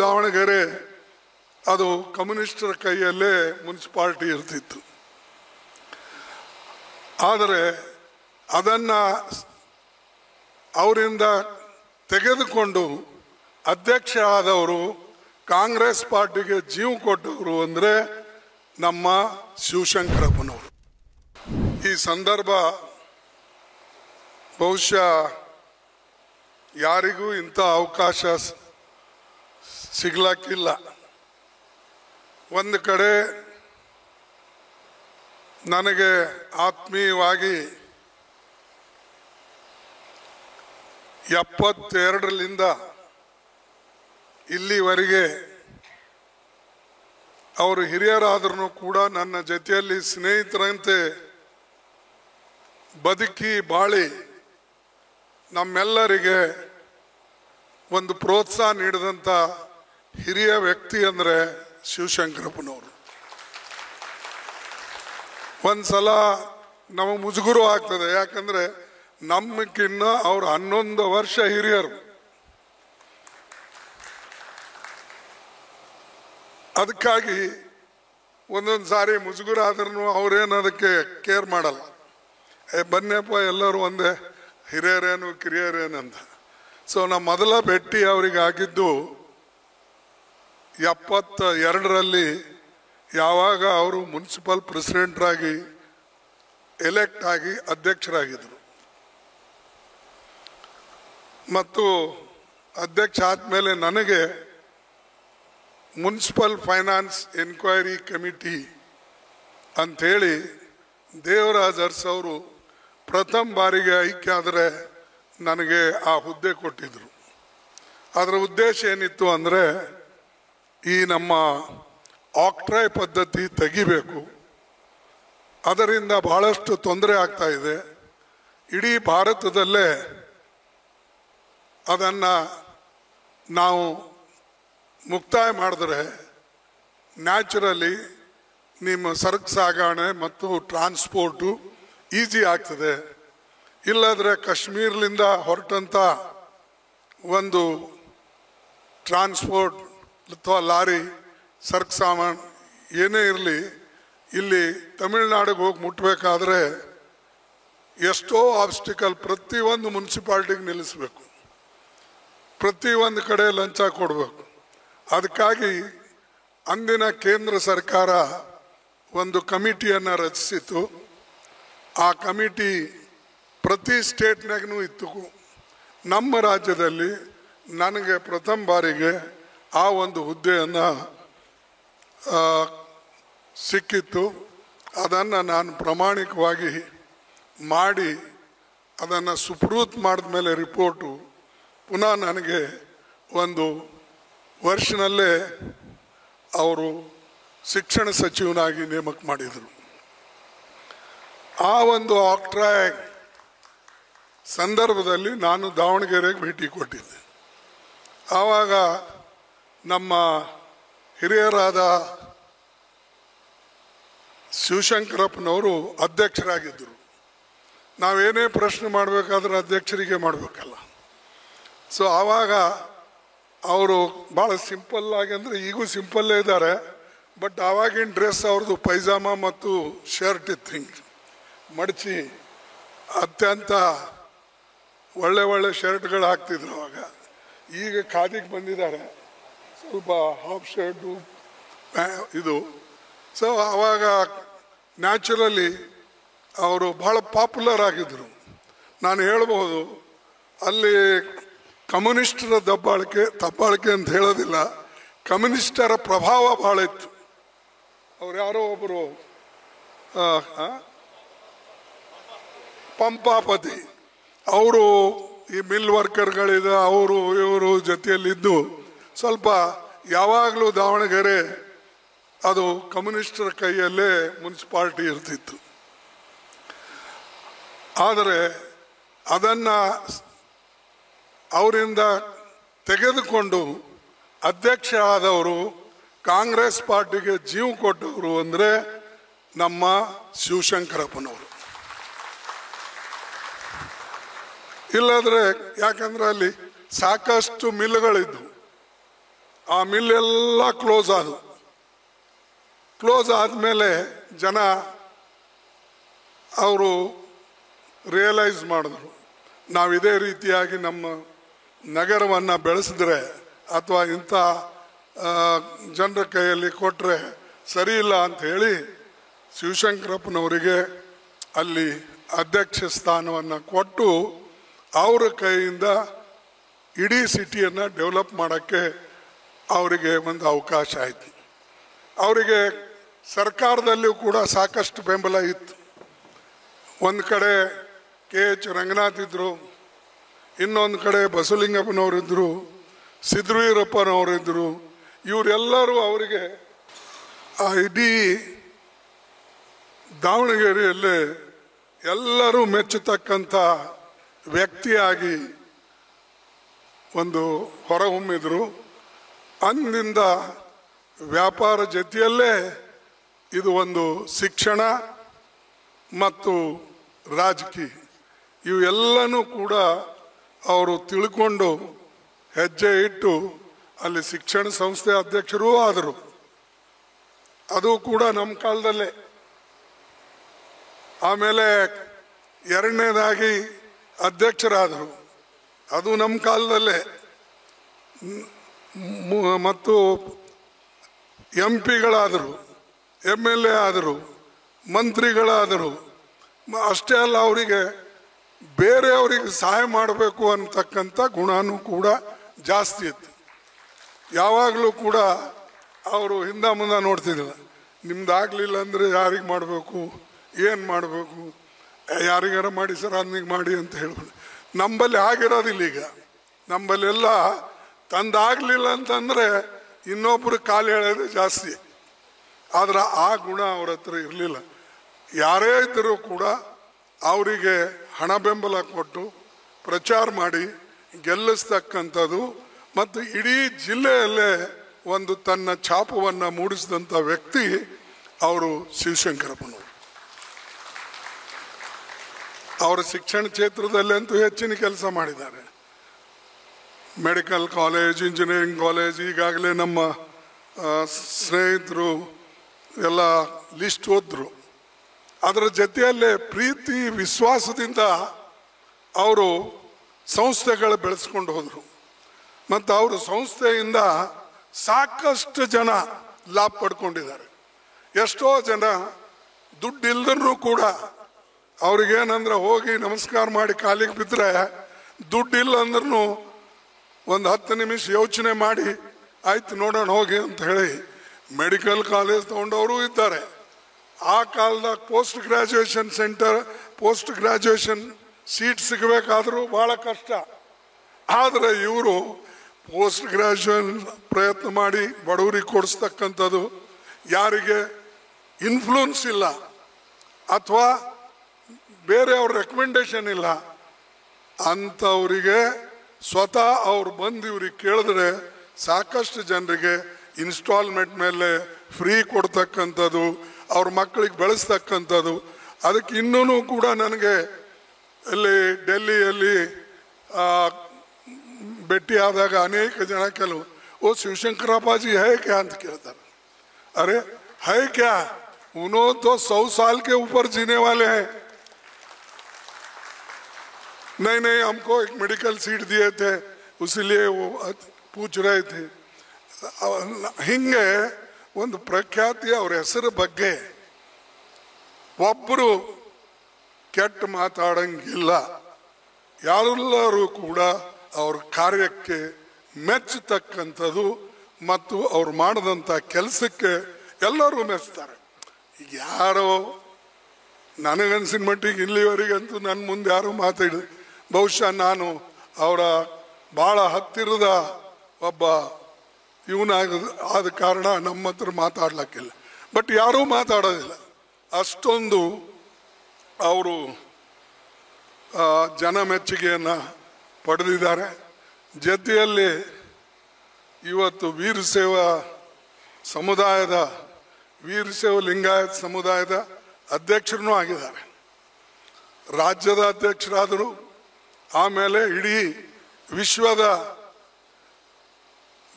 ದಾವಣಗೆರೆ ಅದು ಕಮ್ಯುನಿಸ್ಟರ ಕೈಯಲ್ಲೇ ಮುನ್ಸಿಪಾಲ್ಟಿ ಇರ್ತಿತ್ತು. ಆದರೆ ಅದನ್ನು ಅವರಿಂದ ತೆಗೆದುಕೊಂಡು ಅಧ್ಯಕ್ಷ ಆದವರು ಕಾಂಗ್ರೆಸ್ ಪಾರ್ಟಿಗೆ ಜೀವ ಕೊಟ್ಟವರು ಅಂದರೆ ನಮ್ಮ ಶಿವಶಂಕರಪ್ಪನವರು. ಈ ಸಂದರ್ಭ ಬಹುಶಃ ಯಾರಿಗೂ ಇಂಥ ಅವಕಾಶ ಸಿಗ್ಲಕ್ಕಿಲ್ಲ. ಒಂದು ಕಡೆ ನನಗೆ ಆತ್ಮೀಯವಾಗಿ 72ರಿಂದ ಇಲ್ಲಿವರೆಗೆ ಅವರು ಹಿರಿಯರಾದ್ರೂ ಕೂಡ ನನ್ನ ಜೊತೆಯಲ್ಲಿ ಸ್ನೇಹಿತರಂತೆ ಬದುಕಿ ಬಾಳಿ ನಮ್ಮೆಲ್ಲರಿಗೆ ಒಂದು ಪ್ರೋತ್ಸಾಹ ನೀಡಿದಂಥ ಹಿರಿಯ ವ್ಯಕ್ತಿ ಅಂದರೆ ಶಿವಶಂಕರಪ್ಪನವರು. ಒಂದು ಸಲ ನಮಗೆ ಮುಜುಗರ ಆಗ್ತದೆ, ಯಾಕಂದರೆ ನಮ್ಮಕ್ಕಿನ್ನ ಅವರು 11 ವರ್ಷ ಹಿರಿಯರು. ಅದಕ್ಕಾಗಿ ಒಂದೊಂದು ಸಾರಿ ಮುಜುಗರ ಆದ್ರೂ ಅವ್ರೇನು ಅದಕ್ಕೆ ಕೇರ್ ಮಾಡಲ್ಲ. ಬನ್ನಿಯಪ್ಪ ಎಲ್ಲರೂ ಒಂದೇ, ಹಿರಿಯರೇನು ಕಿರಿಯರೇನಂತ. ಸೊ ನಮ್ಮ ಮೊದಲ ಭೇಟಿ ಅವರಿಗೆ ಆಗಿದ್ದು 72ರಲ್ಲಿ, ಯಾವಾಗ ಅವರು ಮುನ್ಸಿಪಲ್ ಪ್ರೆಸಿಡೆಂಟ್ರಾಗಿ ಎಲೆಕ್ಟ್ ಆಗಿ ಅಧ್ಯಕ್ಷರಾಗಿದ್ದರು. ಮತ್ತು ಅಧ್ಯಕ್ಷ ಆದಮೇಲೆ ನನಗೆ ಮುನ್ಸಿಪಲ್ ಫೈನಾನ್ಸ್ ಎನ್ಕ್ವೈರಿ ಕಮಿಟಿ ಅಂಥೇಳಿ ದೇವರಾಜ್ ಅರಸ್ ಅವರು ಪ್ರಥಮ ಬಾರಿಗೆ ಆಯ್ಕೆ ಆದರೆ ನನಗೆ ಆ ಹುದ್ದೆ ಕೊಟ್ಟಿದ್ದರು. ಅದರ ಉದ್ದೇಶ ಏನಿತ್ತು ಅಂದರೆ ಈ ನಮ್ಮ ಆಕ್ಟ್ರಾಯ್ ಪದ್ಧತಿ ತೆಗಿಬೇಕು, ಅದರಿಂದ ಬಹಳಷ್ಟು ತೊಂದರೆ ಆಗ್ತಾ ಇದೆ. ಇಡೀ ಭಾರತದಲ್ಲೇ ಅದನ್ನು ನಾವು ಮುಕ್ತಾಯ ಮಾಡಿದ್ರೆ ನ್ಯಾಚುರಲಿ ನಿಮ್ಮ ಸರಕು ಸಾಗಣೆ ಮತ್ತು ಟ್ರಾನ್ಸ್ಪೋರ್ಟು ಈಸಿ ಆಗ್ತದೆ. ಇಲ್ಲದ್ರೆ ಕಾಶ್ಮೀರದಿಂದ ಹೊರಟಂಥ ಒಂದು ಟ್ರಾನ್ಸ್ಪೋರ್ಟ್ ಅಥವಾ ಲಾರಿ ಸರಕು ಸಾಮಾನು ಏನೇ ಇರಲಿ, ಇಲ್ಲಿ ತಮಿಳ್ನಾಡಿಗೆ ಹೋಗಿ ಮುಟ್ಟಬೇಕಾದ್ರೆ ಎಷ್ಟೋ ಆಬ್ಸ್ಟಿಕಲ್ ಪ್ರತಿಯೊಂದು ಮುನ್ಸಿಪಾಲ್ಟಿಗೆ ನಿಲ್ಲಿಸಬೇಕು, ಪ್ರತಿಯೊಂದು ಕಡೆ ಲಂಚ ಕೊಡಬೇಕು. ಅದಕ್ಕಾಗಿ ಅಂದಿನ ಕೇಂದ್ರ ಸರ್ಕಾರ ಒಂದು ಕಮಿಟಿಯನ್ನು ರಚಿಸಿತು. ಆ ಕಮಿಟಿ ಪ್ರತಿ ಸ್ಟೇಟ್ನಾಗೂ ಇತ್ತು. ನಮ್ಮ ರಾಜ್ಯದಲ್ಲಿ ನನಗೆ ಪ್ರಥಮ ಬಾರಿಗೆ ಆ ಒಂದು ಹುದ್ದೆಯನ್ನು ಸಿಕ್ಕಿತ್ತು. ಅದನ್ನು ನಾನು ಪ್ರಾಮಾಣಿಕವಾಗಿ ಮಾಡಿ ಅದನ್ನು ಸುಪ್ರೂತ್ ಮಾಡಿದ ಮೇಲೆ ರಿಪೋರ್ಟು ಪುನಃ ನನಗೆ ಒಂದು ವರ್ಷನಲ್ಲೇ ಅವರು ಶಿಕ್ಷಣ ಸಚಿವನಾಗಿ ನೇಮಕ ಮಾಡಿದರು. ಆ ಒಂದು ಆಕ್ಟ್ರಾಯ್ ಸಂದರ್ಭದಲ್ಲಿ ನಾನು ದಾವಣಗೆರೆಗೆ ಭೇಟಿ ಕೊಟ್ಟಿದ್ದೆ. ಆವಾಗ ನಮ್ಮ ಹಿರಿಯರಾದ ಶಿವಶಂಕರಪ್ಪನವರು ಅಧ್ಯಕ್ಷರಾಗಿದ್ದರು. ನಾವೇನೇ ಪ್ರಶ್ನೆ ಮಾಡಬೇಕಾದ್ರೆ ಅಧ್ಯಕ್ಷರಿಗೆ ಮಾಡಬೇಕಲ್ಲ. ಸೊ ಆವಾಗ ಅವರು ಭಾಳ ಸಿಂಪಲ್ಲಾಗಿ, ಅಂದರೆ ಈಗೂ ಸಿಂಪಲ್ಲೇ ಇದ್ದಾರೆ, ಬಟ್ ಆವಾಗಿನ ಡ್ರೆಸ್ ಅವ್ರದ್ದು ಪೈಜಾಮ ಮತ್ತು ಶರ್ಟ್ ಇತ್ತು, ಹಿಂಗೆ ಮಡಚಿ ಅತ್ಯಂತ ಒಳ್ಳೆ ಒಳ್ಳೆ ಶರ್ಟ್ಗಳು ಹಾಕ್ತಿದ್ರು ಅವಾಗ. ಈಗ ಖಾದಿಗೆ ಬಂದಿದ್ದಾರೆ, ಸ್ವಲ್ಪ ಹಾಫ್ ಶರ್ಟು ಇದು. ಸೊ ಆವಾಗ ನ್ಯಾಚುರಲಿ ಅವರು ಭಾಳ ಪಾಪ್ಯುಲರ್ ಆಗಿದ್ದರು. ನಾನು ಹೇಳ್ಬೋದು, ಅಲ್ಲಿ ಕಮ್ಯುನಿಸ್ಟರ ದಬ್ಬಾಳಿಕೆ ಅಂತ ಹೇಳೋದಿಲ್ಲ, ಕಮ್ಯುನಿಸ್ಟರ ಪ್ರಭಾವ ಭಾಳ ಇತ್ತು. ಅವ್ರು ಯಾರೋ ಒಬ್ಬರು ಪಂಪಾಪತಿ, ಅವರು ಈ ಮಿಲ್ ವರ್ಕರ್ಗಳಿದ ಅವರು ಇವರು ಜೊತೆಯಲ್ಲಿದ್ದು ಸ್ವಲ್ಪ ಯಾವಾಗಲೂ ದಾವಣಗೆರೆ ಅದು ಕಮ್ಯುನಿಸ್ಟರ ಕೈಯಲ್ಲೇ ಮುನ್ಸಿಪಾಲ್ಟಿ ಇರ್ತಿತ್ತು. ಆದರೆ ಅದನ್ನು ಅವರಿಂದ ತೆಗೆದುಕೊಂಡು ಅಧ್ಯಕ್ಷ ಆದವರು ಕಾಂಗ್ರೆಸ್ ಪಾರ್ಟಿಗೆ ಜೀವ ಕೊಟ್ಟವರು ಅಂದರೆ ನಮ್ಮ ಶಿವಶಂಕರಪ್ಪನವರು. ಇಲ್ಲಾದ್ರೆ, ಯಾಕಂದ್ರೆ ಅಲ್ಲಿ ಸಾಕಷ್ಟು ಮಿಲ್ಗಳಿದ್ವು, ಆ ಮಿಲ್ಲೆಲ್ಲ ಕ್ಲೋಸ್ ಆದವು. ಕ್ಲೋಸ್ ಆದಮೇಲೆ ಜನ ಅವರು ರಿಯಲೈಸ್ ಮಾಡಿದ್ರು, ನಾವು ಇದೇ ರೀತಿಯಾಗಿ ನಮ್ಮ ನಗರವನ್ನು ಬೆಳೆಸಿದ್ರೆ ಅಥವಾ ಇಂಥ ಜನರ ಕೈಯಲ್ಲಿ ಕೊಟ್ಟರೆ ಸರಿ ಇಲ್ಲ ಅಂತ ಹೇಳಿ ಶಿವಶಂಕರಪ್ಪನವರಿಗೆ ಅಲ್ಲಿ ಅಧ್ಯಕ್ಷ ಸ್ಥಾನವನ್ನು ಕೊಟ್ಟು ಅವರ ಕೈಯಿಂದ ಇಡೀ ಸಿಟಿಯನ್ನು ಡೆವಲಪ್ ಮಾಡೋಕ್ಕೆ ಅವರಿಗೆ ಒಂದು ಅವಕಾಶ ಆಯಿತು. ಅವರಿಗೆ ಸರ್ಕಾರದಲ್ಲಿಯೂ ಕೂಡ ಸಾಕಷ್ಟು ಬೆಂಬಲ ಇತ್ತು. ಒಂದು ಕಡೆ KH ರಂಗನಾಥ್ ಇದ್ದರು, ಇನ್ನೊಂದು ಕಡೆ ಬಸವಲಿಂಗಪ್ಪನವರಿದ್ದರು, ಸಿದ್ದವೀರಪ್ಪನವರಿದ್ದರು. ಇವರೆಲ್ಲರೂ ಅವರಿಗೆ ಆ ಇಡೀ ದಾವಣಗೆರೆಯಲ್ಲಿ ಎಲ್ಲರೂ ಮೆಚ್ಚತಕ್ಕಂಥ ವ್ಯಕ್ತಿಯಾಗಿ ಒಂದು ಹೊರಹೊಮ್ಮಿದ್ರು. ಅಂದಿನಿಂದ ವ್ಯಾಪಾರ ಜೊತೆಯಲ್ಲೇ ಇದು ಒಂದು ಶಿಕ್ಷಣ ಮತ್ತು ರಾಜಕೀಯ ಇವೆಲ್ಲನೂ ಕೂಡ ಅವರು ತಿಳ್ಕೊಂಡು ಹೆಜ್ಜೆ ಇಟ್ಟು ಅಲ್ಲಿ ಶಿಕ್ಷಣ ಸಂಸ್ಥೆ ಅಧ್ಯಕ್ಷರೂ ಆದರು. ಅದು ಕೂಡ ನಮ್ಮ ಕಾಲದಲ್ಲೇ. ಆಮೇಲೆ ಎರಡನೇದಾಗಿ ಅಧ್ಯಕ್ಷರಾದರು, ಅದು ನಮ್ಮ ಕಾಲದಲ್ಲೇ. ಮತ್ತು MP ಗಳಾದರು, MLA ಆದರು, ಮಂತ್ರಿಗಳಾದರು. ಅಷ್ಟೇ ಅಲ್ಲ, ಅವರಿಗೆ ಬೇರೆಯವರಿಗೆ ಸಹಾಯ ಮಾಡಬೇಕು ಅಂತಕ್ಕಂಥ ಗುಣನೂ ಕೂಡ ಜಾಸ್ತಿ ಇತ್ತು. ಯಾವಾಗಲೂ ಕೂಡ ಅವರು ಹಿಂದೆ ಮುಂದೆ ನೋಡ್ತಿದ್ದಿಲ್ಲ. ನಿಮ್ದಾಗಲಿಲ್ಲ ಅಂದರೆ ಯಾರಿಗೆ ಮಾಡಬೇಕು, ಏನು ಮಾಡಬೇಕು, ಯಾರಿಗಾರ ಮಾಡಿ ಸರ್ ಅದನಿಗೆ ಮಾಡಿ ಅಂತ ಹೇಳ್ಬೋದು. ನಂಬಲ್ಲಿ ಆಗಿರೋದಿಲ್ಲ. ಈಗ ನಂಬಲ್ಲೆಲ್ಲ ತಂದಾಗಲಿಲ್ಲ ಅಂತಂದರೆ ಇನ್ನೊಬ್ಬರು ಕಾಲು ಹೇಳೋದು ಜಾಸ್ತಿ. ಆದರೆ ಆ ಗುಣ ಅವ್ರ ಹತ್ರ ಇರಲಿಲ್ಲ. ಯಾರೇ ಇದ್ದರೂ ಕೂಡ ಅವರಿಗೆ ಹಣ ಬೆಂಬಲ ಕೊಟ್ಟು ಪ್ರಚಾರ ಮಾಡಿ ಗೆಲ್ಲಿಸ್ತಕ್ಕಂಥದ್ದು ಮತ್ತು ಇಡೀ ಜಿಲ್ಲೆಯಲ್ಲೇ ಒಂದು ತನ್ನ ಛಾಪವನ್ನು ಮೂಡಿಸಿದಂಥ ವ್ಯಕ್ತಿ ಅವರು ಶಿವಶಂಕರಪ್ಪನವರು. ಅವರ ಶಿಕ್ಷಣ ಕ್ಷೇತ್ರದಲ್ಲಂತೂ ಹೆಚ್ಚಿನ ಕೆಲಸ ಮಾಡಿದ್ದಾರೆ. ಮೆಡಿಕಲ್ ಕಾಲೇಜ್, ಇಂಜಿನಿಯರಿಂಗ್ ಕಾಲೇಜ್, ಈಗಾಗಲೇ ನಮ್ಮ ಸ್ನೇಹಿತರು ಎಲ್ಲ ಲಿಸ್ಟ್ ಓದಿದ್ರು. ಅದರ ಜೊತೆಯಲ್ಲೇ ಪ್ರೀತಿ ವಿಶ್ವಾಸದಿಂದ ಅವರು ಸಂಸ್ಥೆಗಳು ಬೆಳೆಸ್ಕೊಂಡು ಹೋದರು. ಮತ್ತು ಅವರು ಸಂಸ್ಥೆಯಿಂದ ಸಾಕಷ್ಟು ಜನ ಲಾಭ ಪಡ್ಕೊಂಡಿದ್ದಾರೆ. ಎಷ್ಟೋ ಜನ ದುಡ್ಡಿಲ್ಲದರೂ ಕೂಡ ಅವ್ರಿಗೇನಂದ್ರೆ ಹೋಗಿ ನಮಸ್ಕಾರ ಮಾಡಿ ಕಾಲಿಗೆ ಬಿದ್ದರೆ ದುಡ್ಡಿಲ್ಲ ಅಂದ್ರೂ ಒಂದು 10 ನಿಮಿಷ ಯೋಚನೆ ಮಾಡಿ ಆಯ್ತು ನೋಡೋಣ ಹೋಗಿ ಅಂತ ಹೇಳಿ ಮೆಡಿಕಲ್ ಕಾಲೇಜ್ ತಗೊಂಡವರು ಇದ್ದಾರೆ. ಆ ಕಾಲದಾಗ post graduation centre, post graduation seat ಸಿಗಬೇಕಾದ್ರೂ ಭಾಳ ಕಷ್ಟ. ಆದರೆ ಇವರು ಪೋಸ್ಟ್ ಗ್ರಾಜ್ಯುಯೇಷನ್ ಪ್ರಯತ್ನ ಮಾಡಿ ಬಡವರಿಗೆ ಕೊಡಿಸ್ತಕ್ಕಂಥದ್ದು, ಯಾರಿಗೆ ಇನ್ಫ್ಲೂಯೆನ್ಸ್ ಇಲ್ಲ ಅಥವಾ ಬೇರೆಯವ್ರ ರೆಕಮೆಂಡೇಶನ್ ಇಲ್ಲ ಅಂಥವರಿಗೆ ಸ್ವತಃ ಅವ್ರು ಬಂದು ಇವ್ರಿಗೆ ಕೇಳಿದ್ರೆ ಸಾಕಷ್ಟು ಜನರಿಗೆ ಇನ್ಸ್ಟಾಲ್ಮೆಂಟ್ ಮೇಲೆ ಫ್ರೀ ಕೊಡ್ತಕ್ಕಂಥದ್ದು, ಅವ್ರ ಮಕ್ಕಳಿಗೆ ಬೆಳೆಸ್ತಕ್ಕಂಥದ್ದು. ಅದಕ್ಕೆ ಇನ್ನೂ ಕೂಡ ನನಗೆ ಇಲ್ಲಿ ಡೆಲ್ಲಿಯಲ್ಲಿ ಭೇಟಿಯಾದಾಗ ಅನೇಕ ಜನ ಕೆಲವು ಓ ಶಿವಶಂಕರಪ್ಪಾಜಿ ಹೈ ಕ್ಯಾ ಅಂತ ಕೇಳ್ತಾರೆ. अरे है क्या, उन्होंने तो 100 साल के ऊपर जीने वाले हैं. नहीं नहीं, हमको एक मेडिकल सीट दिए थे, उसीलिए वो पूछ रहे थे. ಹಿಂಗೆ ಒಂದು ಪ್ರಖ್ಯಾತಿ ಅವ್ರ ಹೆಸರು ಬಗ್ಗೆ ಒಬ್ಬರು ಕೆಟ್ಟ ಮಾತಾಡಂಗಿಲ್ಲ. ಯಾರೆಲ್ಲರೂ ಕೂಡ ಅವ್ರ ಕಾರ್ಯಕ್ಕೆ ಮೆಚ್ಚತಕ್ಕಂಥದ್ದು ಮತ್ತು ಅವ್ರು ಮಾಡಿದಂಥ ಕೆಲಸಕ್ಕೆ ಎಲ್ಲರೂ ಮೆಚ್ತಾರೆ. ಈಗ ಯಾರೋ ನನಗನ್ಸಿನ ಮಟ್ಟಿಗೆ ಇಲ್ಲಿವರೆಗಂತೂ ನನ್ನ ಮುಂದೆ ಯಾರು ಮಾತಾಡಿದ್ರು. ಬಹುಶಃ ನಾನು ಅವರ ಭಾಳ ಹತ್ತಿರದ ಒಬ್ಬ ಆದ ಕಾರಣ ನಮ್ಮ ಹತ್ರ ಮಾತಾಡ್ಲಿಕ್ಕಿಲ್ಲ. ಬಟ್ ಯಾರೂ ಮಾತಾಡೋದಿಲ್ಲ. ಅಷ್ಟೊಂದು ಅವರು ಜನ ಮೆಚ್ಚುಗೆಯನ್ನು ಪಡೆದಿದ್ದಾರೆ. ಜೊತೆಯಲ್ಲಿ ಇವತ್ತು ವೀರಶೈವ ಲಿಂಗಾಯತ ಸಮುದಾಯದ ಅಧ್ಯಕ್ಷರೂ ಆಗಿದ್ದಾರೆ, ರಾಜ್ಯದ ಅಧ್ಯಕ್ಷರಾದರು. ಆಮೇಲೆ ಇಡೀ ವಿಶ್ವದ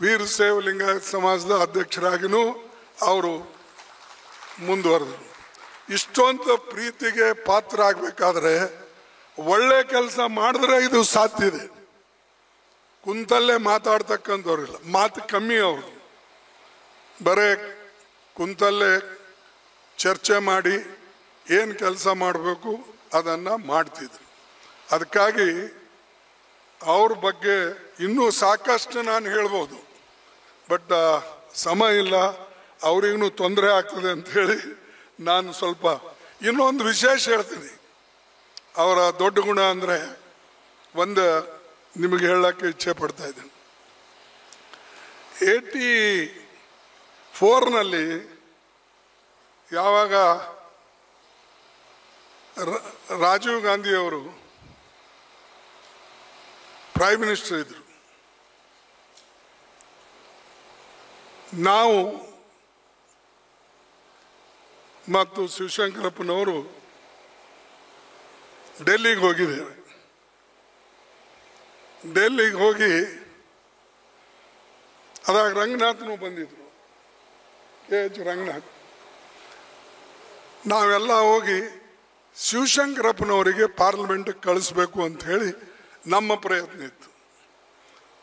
ವೀರಶೈವ ಲಿಂಗಾಯತ ಸಮಾಜದ ಅಧ್ಯಕ್ಷರಾಗಿನೂ ಅವರು ಮುಂದುವರೆದರು. ಇಷ್ಟೊಂದು ಪ್ರೀತಿಗೆ ಪಾತ್ರ ಆಗಬೇಕಾದ್ರೆ ಒಳ್ಳೆ ಕೆಲಸ ಮಾಡಿದ್ರೆ ಇದು ಸಾಧ್ಯ ಇದೆ. ಕುಂತಲ್ಲೇ ಮಾತಾಡ್ತಕ್ಕಂಥವ್ರಿಲ್ಲ, ಮಾತು ಕಮ್ಮಿ ಅವರು, ಬರೇ ಕುಂತಲ್ಲೇ ಚರ್ಚೆ ಮಾಡಿ ಏನು ಕೆಲಸ ಮಾಡಬೇಕು ಅದನ್ನು ಮಾಡ್ತಿದ್ರು. ಅದಕ್ಕಾಗಿ ಅವ್ರ ಬಗ್ಗೆ ಇನ್ನೂ ಸಾಕಷ್ಟು ನಾನು ಹೇಳ್ಬೋದು, ಬಟ್ ಸಮಯ ಇಲ್ಲ, ಅವ್ರಿಗೂ ತೊಂದರೆ ಆಗ್ತದೆ ಅಂಥೇಳಿ ನಾನು ಸ್ವಲ್ಪ ಇನ್ನೊಂದು ವಿಶೇಷ ಹೇಳ್ತೀನಿ. ಅವರ ದೊಡ್ಡ ಗುಣ ಅಂದರೆ ಒಂದು ನಿಮಗೆ ಹೇಳಕ್ಕೆ ಇಚ್ಛೆ ಪಡ್ತಾ ಇದ್ದೇನೆ. 84ನಲ್ಲಿ ಯಾವಾಗ ರಾಜೀವ್ ಗಾಂಧಿಯವರು ಪ್ರೈಮ್ ಮಿನಿಸ್ಟರ್ ಇದ್ರು, ನಾವು ಮತ್ತು ಶಿವಶಂಕರಪ್ಪನವರು ಡೆಲ್ಲಿಗೆ ಹೋಗಿದ್ದೇವೆ. ಡೆಲ್ಲಿಗೆ ಹೋಗಿ ಅದಾಗ ರಂಗನಾಥ್ನು ಬಂದಿದ್ರು, KH ರಂಗನಾಥ್. ನಾವೆಲ್ಲ ಹೋಗಿ ಶಿವಶಂಕರಪ್ಪನವರಿಗೆ ಪಾರ್ಲಿಮೆಂಟ್ಗೆ ಕಳಿಸ್ಬೇಕು ಅಂತ ಹೇಳಿ ನಮ್ಮ ಪ್ರಯತ್ನ ಇತ್ತು.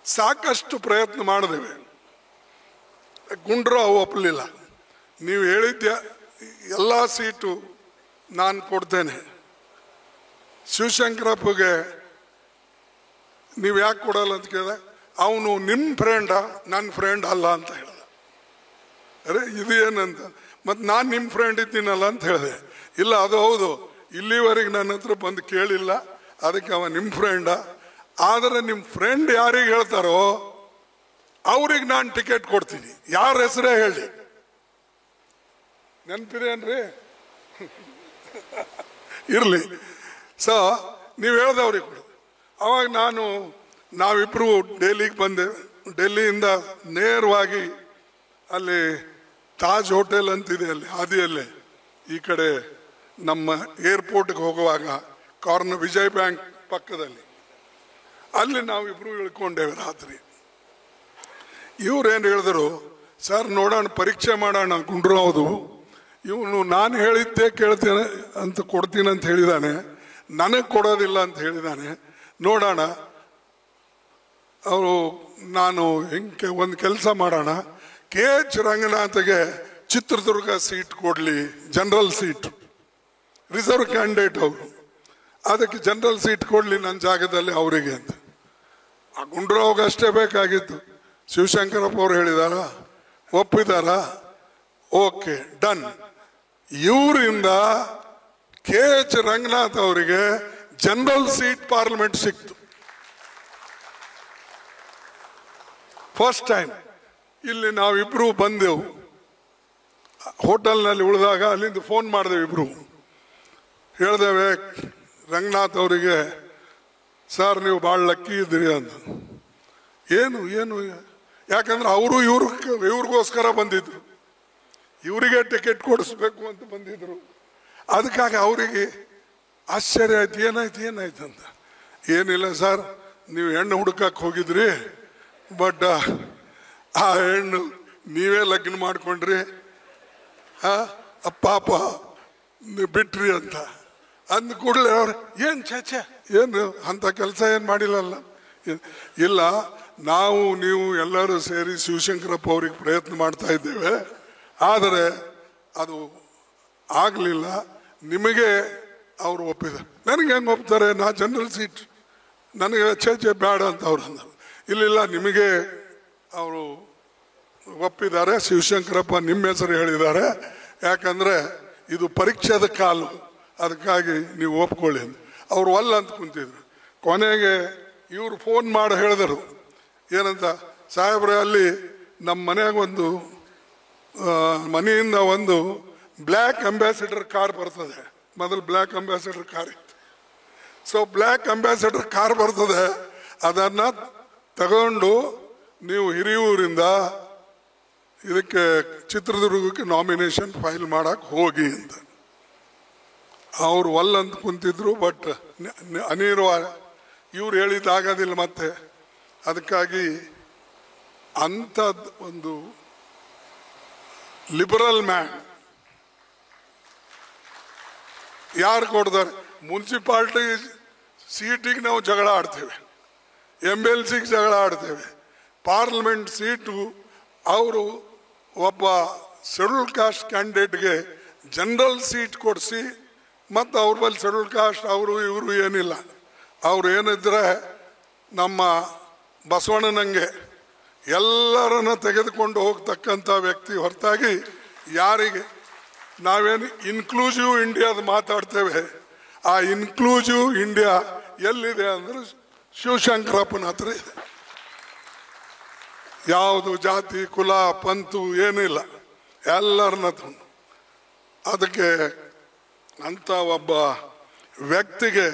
ಸಾಕಷ್ಟು ಪ್ರಯತ್ನ ಮಾಡಿದೆವು, ಗುಂಡ್ರಾವ್ ಒಪ್ಪಲಿಲ್ಲ. ನೀವು ಹೇಳಿದ್ದ ಎಲ್ಲ ಸೀಟು ನಾನು ಕೊಡ್ತೇನೆ, ಶಿವಶಂಕರಪ್ಪಗೆ ನೀವು ಯಾಕೆ ಕೊಡಲ್ಲ ಅಂತ ಕೇಳಿದೆ. ಅವನು ನಿಮ್ಮ ಫ್ರೆಂಡಾ, ನನ್ನ ಫ್ರೆಂಡ್ ಅಲ್ಲ ಅಂತ ಹೇಳ್ದ. ಅರೆ ಇದು ಏನಂತ, ಮತ್ತು ನಾನು ನಿಮ್ಮ ಫ್ರೆಂಡ್ ಇದ್ದೀನಲ್ಲ ಅಂತ ಹೇಳಿದೆ. ಇಲ್ಲ ಅದು ಹೌದು, ಇಲ್ಲಿವರೆಗೆ ನನ್ನ ಹತ್ರ ಬಂದು ಕೇಳಿಲ್ಲ, ಅದಕ್ಕೆ ಅವ ನಿಮ್ಮ ಫ್ರೆಂಡ. ಆದರೆ ನಿಮ್ಮ ಫ್ರೆಂಡ್ ಯಾರಿಗೆ ಹೇಳ್ತಾರೋ ಅವ್ರಿಗೆ ನಾನು ಟಿಕೆಟ್ ಕೊಡ್ತೀನಿ, ಯಾರ ಹೆಸರೇ ಹೇಳಿ. ನೆನಪಿದೇನ್ರಿ? ಇರಲಿ. ಸೊ ನೀವು ಹೇಳ್ದವ್ರಿಗೆ ಕೊಡು. ಅವಾಗ ನಾವಿಬ್ಬರು ಡೆಲ್ಲಿಗೆ ಬಂದೆ. ಡೆಲ್ಲಿಯಿಂದ ನೇರವಾಗಿ ಅಲ್ಲಿ ತಾಜ್ ಹೋಟೆಲ್ ಅಂತಿದೆ, ಅಲ್ಲಿ ಹಾದಿಯಲ್ಲೇ ಈ ಕಡೆ ನಮ್ಮ ಏರ್ಪೋರ್ಟ್ಗೆ ಹೋಗುವಾಗ ಕಾರ್ನರ್ ವಿಜಯ್ ಬ್ಯಾಂಕ್ ಪಕ್ಕದಲ್ಲಿ ಅಲ್ಲಿ ನಾವಿಬ್ರು ಇಳ್ಕೊಂಡೇವೆ ರಾತ್ರಿ. ಇವ್ರೇನು ಹೇಳಿದ್ರು, ಸರ್ ನೋಡೋಣ ಪರೀಕ್ಷೆ ಮಾಡೋಣ ಗುಂಡ್ರಾವ್ದು, ಇವನು ನಾನು ಹೇಳಿದ್ದೆ ಕೇಳ್ತೇನೆ ಅಂತ ಕೊಡ್ತೀನಿ ಅಂತ ಹೇಳಿದಾನೆ, ನನಗೆ ಕೊಡೋದಿಲ್ಲ ಅಂತ ಹೇಳಿದಾನೆ, ನೋಡೋಣ. ಅವರು ನಾನು ಹೆಂಗೆ ಒಂದು ಕೆಲಸ ಮಾಡೋಣ, KH ರಂಗನಾಥ್ಗೆ ಚಿತ್ರದುರ್ಗ ಸೀಟ್ ಕೊಡಲಿ, ಜನರಲ್ ಸೀಟ್, ರಿಸರ್ವ್ ಕ್ಯಾಂಡಿಡೇಟ್ ಅವರು, ಅದಕ್ಕೆ ಜನರಲ್ ಸೀಟ್ ಕೊಡಲಿ ನನ್ನ ಜಾಗದಲ್ಲಿ ಅವರಿಗೆ ಅಂತ. ಆ ಗುಂಡ್ರಾವ್ಗೆ ಅಷ್ಟೇ ಬೇಕಾಗಿತ್ತು. ಶಿವಶಂಕರಪ್ಪ ಅವರು ಹೇಳಿದಾರ, ಒಪ್ಪಿದಾರ, ಓಕೆ ಡನ್. ಇವರಿಂದ KH ರಂಗನಾಥ್ ಅವರಿಗೆ ಜನರಲ್ ಸೀಟ್ ಪಾರ್ಲಿಮೆಂಟ್ ಸಿಕ್ತು. First time. ಇಲ್ಲಿ ನಾವಿಬ್ರು ಬಂದೆವು, ಹೋಟೆಲ್ನಲ್ಲಿ ಉಳಿದಾಗ ಅಲ್ಲಿಂದ ಫೋನ್ ಮಾಡಿದೆವು, ಇಬ್ರು ಹೇಳ್ದೇವೆ ರಂಗನಾಥ್ ಅವರಿಗೆ, ಸರ್ ನೀವು ಭಾಳ ಲಕ್ಕಿ ಇದ್ದೀರಿ ಅಂತ. ಏನು ಏನು ಯಾಕಂದ್ರೆ ಅವರು ಇವ್ರಿಗೋಸ್ಕರ ಬಂದಿದ್ರು, ಇವರಿಗೆ ಟಿಕೆಟ್ ಕೊಡಿಸ್ಬೇಕು ಅಂತ ಬಂದಿದ್ರು. ಅದಕ್ಕಾಗಿ ಅವರಿಗೆ ಆಶ್ಚರ್ಯ ಆಯ್ತು, ಏನಾಯ್ತು ಅಂತ. ಏನಿಲ್ಲ ಸರ್, ನೀವು ಹೆಣ್ಣು ಹುಡುಕಕ್ಕೆ ಹೋಗಿದ್ರಿ, ಬಟ್ ಆ ಹೆಣ್ಣು ನೀವೇ ಲಗ್ನ ಮಾಡ್ಕೊಂಡ್ರಿ, ಪಾಪ ನೀವು ಬಿಟ್ರಿ ಅಂತ ಅಂದ ಕೂಡಲೇ ಅವ್ರು ಏನು ಚಾಚೆ ಏನು ಅಂಥ ಕೆಲಸ ಏನು ಮಾಡಿಲ್ಲಲ್ಲ. ಇಲ್ಲ, ನಾವು ನೀವು ಎಲ್ಲರೂ ಸೇರಿ ಶಿವಶಂಕರಪ್ಪ ಅವ್ರಿಗೆ ಪ್ರಯತ್ನ ಮಾಡ್ತಾ ಇದ್ದೇವೆ, ಆದರೆ ಅದು ಆಗಲಿಲ್ಲ. ನಿಮಗೆ ಅವರು ಒಪ್ಪಿದ. ನನಗೆ ಹೆಂಗೆ ಒಪ್ತಾರೆ, ನಾ ಜನರಲ್ ಸೀಟ್, ನನಗೆ ಚೇಚೆ ಬೇಡ ಅಂತ ಅವ್ರು ಅಂದರು. ಇಲ್ಲ ನಿಮಗೆ ಅವರು ಒಪ್ಪಿದ್ದಾರೆ, ಶಿವಶಂಕರಪ್ಪ ನಿಮ್ಮ ಹೆಸರು ಹೇಳಿದ್ದಾರೆ, ಯಾಕಂದರೆ ಇದು ಪರೀಕ್ಷೆದ ಕಾಲು, ಅದಕ್ಕಾಗಿ ನೀವು ಒಪ್ಕೊಳ್ಳಿ ಅಂತ. ಅವ್ರು ಅಲ್ಲ ಅಂತ ಕುಂತಿದ್ರು. ಕೊನೆಗೆ ಇವರು ಫೋನ್ ಮಾಡಿ ಹೇಳಿದರು, ಏನಂತ, ಸಾಹೇಬ್ರೆ ಅಲ್ಲಿ ನಮ್ಮ ಮನೆಯಾಗ ಒಂದು ಮನೆಯಿಂದ ಒಂದು ಬ್ಲ್ಯಾಕ್ ಅಂಬಾಸಿಡರ್ ಕಾರ್ ಬರ್ತದೆ. ಮೊದಲು ಬ್ಲ್ಯಾಕ್ ಅಂಬಾಸಿಡರ್ ಕಾರ್ ಇತ್ತು. ಸೊ ಬ್ಲ್ಯಾಕ್ ಅಂಬಾಸಿಡರ್ ಕಾರ್ ಬರ್ತದೆ, ಅದನ್ನು ತಗೊಂಡು ನೀವು ಹಿರಿಯೂರಿಂದ ಇದಕ್ಕೆ ಚಿತ್ರದುರ್ಗಕ್ಕೆ ನಾಮಿನೇಷನ್ ಫೈಲ್ ಮಾಡಕ್ಕೆ ಹೋಗಿ ಅಂತ. ಅವರು ಅಂತ ಕುಂತಿದ್ರು. ಬಟ್ ಅನಿವಾರ್ಯ, ಇವ್ರು ಹೇಳಿದ್ದಾಗೋದಿಲ್ಲ ಮತ್ತೆ. ಅದಕ್ಕಾಗಿ ಅಂಥದ್ದು ಒಂದು ಲಿಬರಲ್ ಮ್ಯಾನ್ ಯಾರು ಕೊಡ್ತಾರೆ? ಮುನ್ಸಿಪಾಲ್ಟಿ ಸೀಟಿಗೆ ನಾವು ಜಗಳ ಆಡ್ತೇವೆ, MLCಗೆ ಜಗಳ ಆಡ್ತೇವೆ, ಪಾರ್ಲಿಮೆಂಟ್ ಸೀಟು ಅವರು ಒಬ್ಬ ಶೆಡ್ಯೂಲ್ ಕಾಸ್ಟ್ ಕ್ಯಾಂಡಿಡೇಟ್ಗೆ ಜನರಲ್ ಸೀಟ್ ಕೊಡಿಸಿ ಮತ್ತು ಅವ್ರ ಬಳಿ ಶೆಡ್ಯೂಲ್ ಕಾಸ್ಟ್ ಅವರು ಇವರು ಏನಿಲ್ಲ, ಅವ್ರು ಏನಿದ್ರೆ ನಮ್ಮ ಬಸವಣ್ಣನಂಗೆ ಎಲ್ಲರನ್ನ ತೆಗೆದುಕೊಂಡು ಹೋಗ್ತಕ್ಕಂಥ ವ್ಯಕ್ತಿ ಹೊರತಾಗಿ ಯಾರಿಗೆ ನಾವೇನು ಇನ್ಕ್ಲೂಸಿವ್ ಇಂಡಿಯಾದ ಮಾತಾಡ್ತೇವೆ, ಆ ಇನ್ಕ್ಲೂಸಿವ್ ಇಂಡಿಯಾ ಎಲ್ಲಿದೆ ಅಂದರೆ ಶಿವಶಂಕರಪ್ಪನ ಹತ್ರ ಇದೆ. ಯಾವುದು ಜಾತಿ ಕುಲ ಪಂತು ಏನಿಲ್ಲ, ಎಲ್ಲರನ್ನ ತಂದು ಅದಕ್ಕೆ ಅಂತ ಒಬ್ಬ ವ್ಯಕ್ತಿಗೆ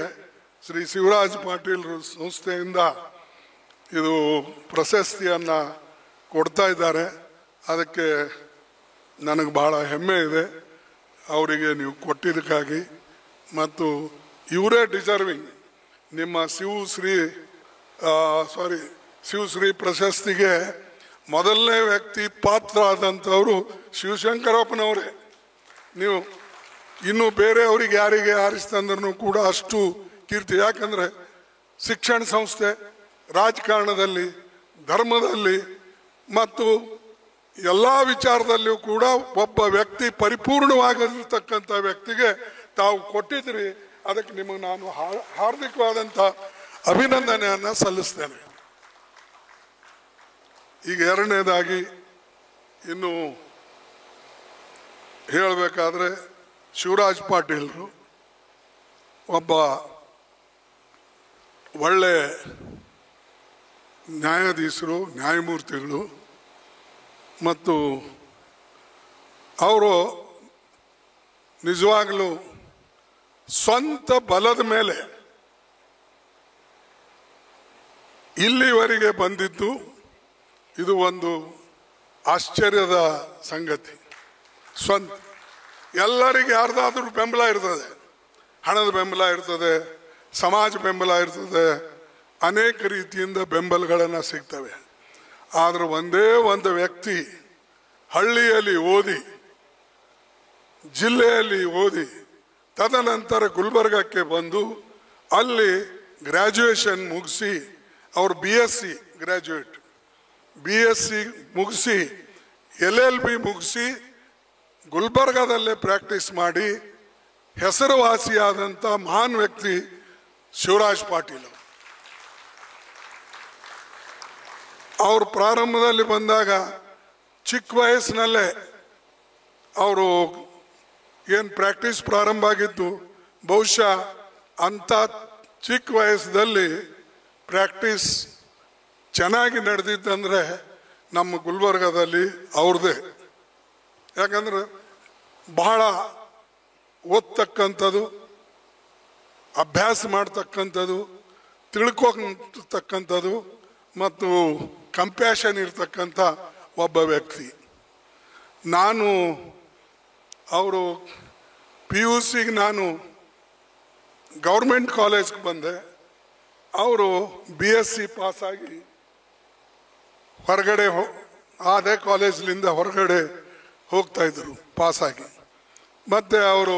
ಶ್ರೀ ಶಿವರಾಜ್ ಪಾಟೀಲ್ ಸಂಸ್ಥೆಯಿಂದ ಇದು ಪ್ರಶಸ್ತಿಯನ್ನು ಕೊಡ್ತಾ ಇದ್ದಾರೆ. ಅದಕ್ಕೆ ನನಗೆ ಬಹಳ ಹೆಮ್ಮೆ ಇದೆ ಅವರಿಗೆ ನೀವು ಕೊಟ್ಟಿದ್ದಕ್ಕಾಗಿ. ಮತ್ತು ಇವರೇ ಡಿಸರ್ವಿಂಗ್ ನಿಮ್ಮ ಶಿವಶ್ರೀ ಪ್ರಶಸ್ತಿಗೆ ಮೊದಲನೇ ವ್ಯಕ್ತಿ ಪಾತ್ರ ಆದಂಥವರು ಶಿವಶಂಕರಪ್ಪನವರೇ. ನೀವು ಇನ್ನು ಬೇರೆಯವ್ರಿಗೆ ಯಾರಿಗೆ ಆರಿಸ್ತಂದ್ರೂ ಕೂಡ ಅಷ್ಟು ಕೀರ್ತಿ. ಯಾಕಂದರೆ ಶಿಕ್ಷಣ ಸಂಸ್ಥೆ, ರಾಜಕಾರಣದಲ್ಲಿ, ಧರ್ಮದಲ್ಲಿ ಮತ್ತು ಎಲ್ಲ ವಿಚಾರದಲ್ಲಿಯೂ ಕೂಡ ಒಬ್ಬ ವ್ಯಕ್ತಿ ಪರಿಪೂರ್ಣವಾಗಿರ್ತಕ್ಕಂಥ ವ್ಯಕ್ತಿಗೆ ತಾವು ಕೊಟ್ಟಿದ್ರಿ. ಅದಕ್ಕೆ ನಿಮಗೆ ನಾನು ಹಾರ್ದಿಕವಾದಂಥ ಅಭಿನಂದನೆಯನ್ನು ಸಲ್ಲಿಸ್ತೇನೆ. ಈಗ ಎರಡನೇದಾಗಿ ಇನ್ನು ಹೇಳಬೇಕಾದ್ರೆ ಶಿವರಾಜ್ ಪಾಟೀಲ್ರು ಒಬ್ಬ ಒಳ್ಳೆ ನ್ಯಾಯಾಧೀಶರು, ನ್ಯಾಯಮೂರ್ತಿಗಳು. ಮತ್ತು ಅವರು ನಿಜವಾಗಲೂ ಸ್ವಂತ ಬಲದ ಮೇಲೆ ಇಲ್ಲಿವರೆಗೆ ಬಂದಿದ್ದು ಇದು ಒಂದು ಆಶ್ಚರ್ಯದ ಸಂಗತಿ. ಸ್ವಂತ ಎಲ್ಲರಿಗೆ ಯಾರ್ದಾದ್ರೂ ಬೆಂಬಲ ಇರ್ತದೆ, ಹಣದ ಬೆಂಬಲ ಇರ್ತದೆ, ಸಮಾಜ ಬೆಂಬಲ ಇರ್ತದೆ, ಅನೇಕ ರೀತಿಯಿಂದ ಬೆಂಬಲಗಳನ್ನು ಸಿಗ್ತವೆ. ಆದರೆ ಒಂದೇ ಒಂದು ವ್ಯಕ್ತಿ ಹಳ್ಳಿಯಲ್ಲಿ ಓದಿ, ಜಿಲ್ಲೆಯಲ್ಲಿ ಓದಿ, ತದನಂತರ ಗುಲ್ಬರ್ಗಕ್ಕೆ ಬಂದು ಅಲ್ಲಿ ಗ್ರ್ಯಾಜುಯೇಷನ್ ಮುಗಿಸಿ, ಅವರು BSc ಗ್ರ್ಯಾಜುಯೇಟ್, BSc ಮುಗಿಸಿ LLB ಮುಗಿಸಿ ಗುಲ್ಬರ್ಗಾದಲ್ಲೇ ಪ್ರಾಕ್ಟೀಸ್ ಮಾಡಿ ಹೆಸರುವಾಸಿಯಾದಂಥ ಮಹಾನ್ ವ್ಯಕ್ತಿ ಶಿವರಾಜ್ ಪಾಟೀಲ್. ಅವರು ಪ್ರಾರಂಭದಲ್ಲಿ ಬಂದಾಗ ಚಿಕ್ಕ ವಯಸ್ಸಿನಲ್ಲೇ ಅವರು ಏನು ಪ್ರಾಕ್ಟೀಸ್ ಪ್ರಾರಂಭ ಆಗಿದ್ದು, ಬಹುಶಃ ಅಂಥ ಚಿಕ್ಕ ವಯಸ್ಸಲ್ಲಿ ಪ್ರಾಕ್ಟೀಸ್ ಚೆನ್ನಾಗಿ ನಡೆದಿದ್ದಂದರೆ ನಮ್ಮ ಗುಲ್ಬರ್ಗಾದಲ್ಲಿ ಅವ್ರದ್ದೇ. ಯಾಕಂದ್ರೆ ಬಹಳ ಓದ್ತಕ್ಕಂಥದ್ದು, ಅಭ್ಯಾಸ ಮಾಡ್ತಕ್ಕಂಥದ್ದು, ತಿಳ್ಕೊತಕ್ಕಂಥದ್ದು ಮತ್ತು ಕಂಪ್ಯಾಷನ್ ಇರ್ತಕ್ಕಂಥ ಒಬ್ಬ ವ್ಯಕ್ತಿ. ನಾನು ಅವರು PUCಗೆ ನಾನು ಗೌರ್ಮೆಂಟ್ ಕಾಲೇಜ್ಗೆ ಬಂದೆ. ಅವರು BSc ಪಾಸಾಗಿ ಹೊರಗಡೆ ಅದೇ ಕಾಲೇಜ್ಲಿಂದ ಹೊರಗಡೆ ಹೋಗ್ತಾಯಿದ್ರು ಪಾಸಾಗಿ. ಮತ್ತು ಅವರು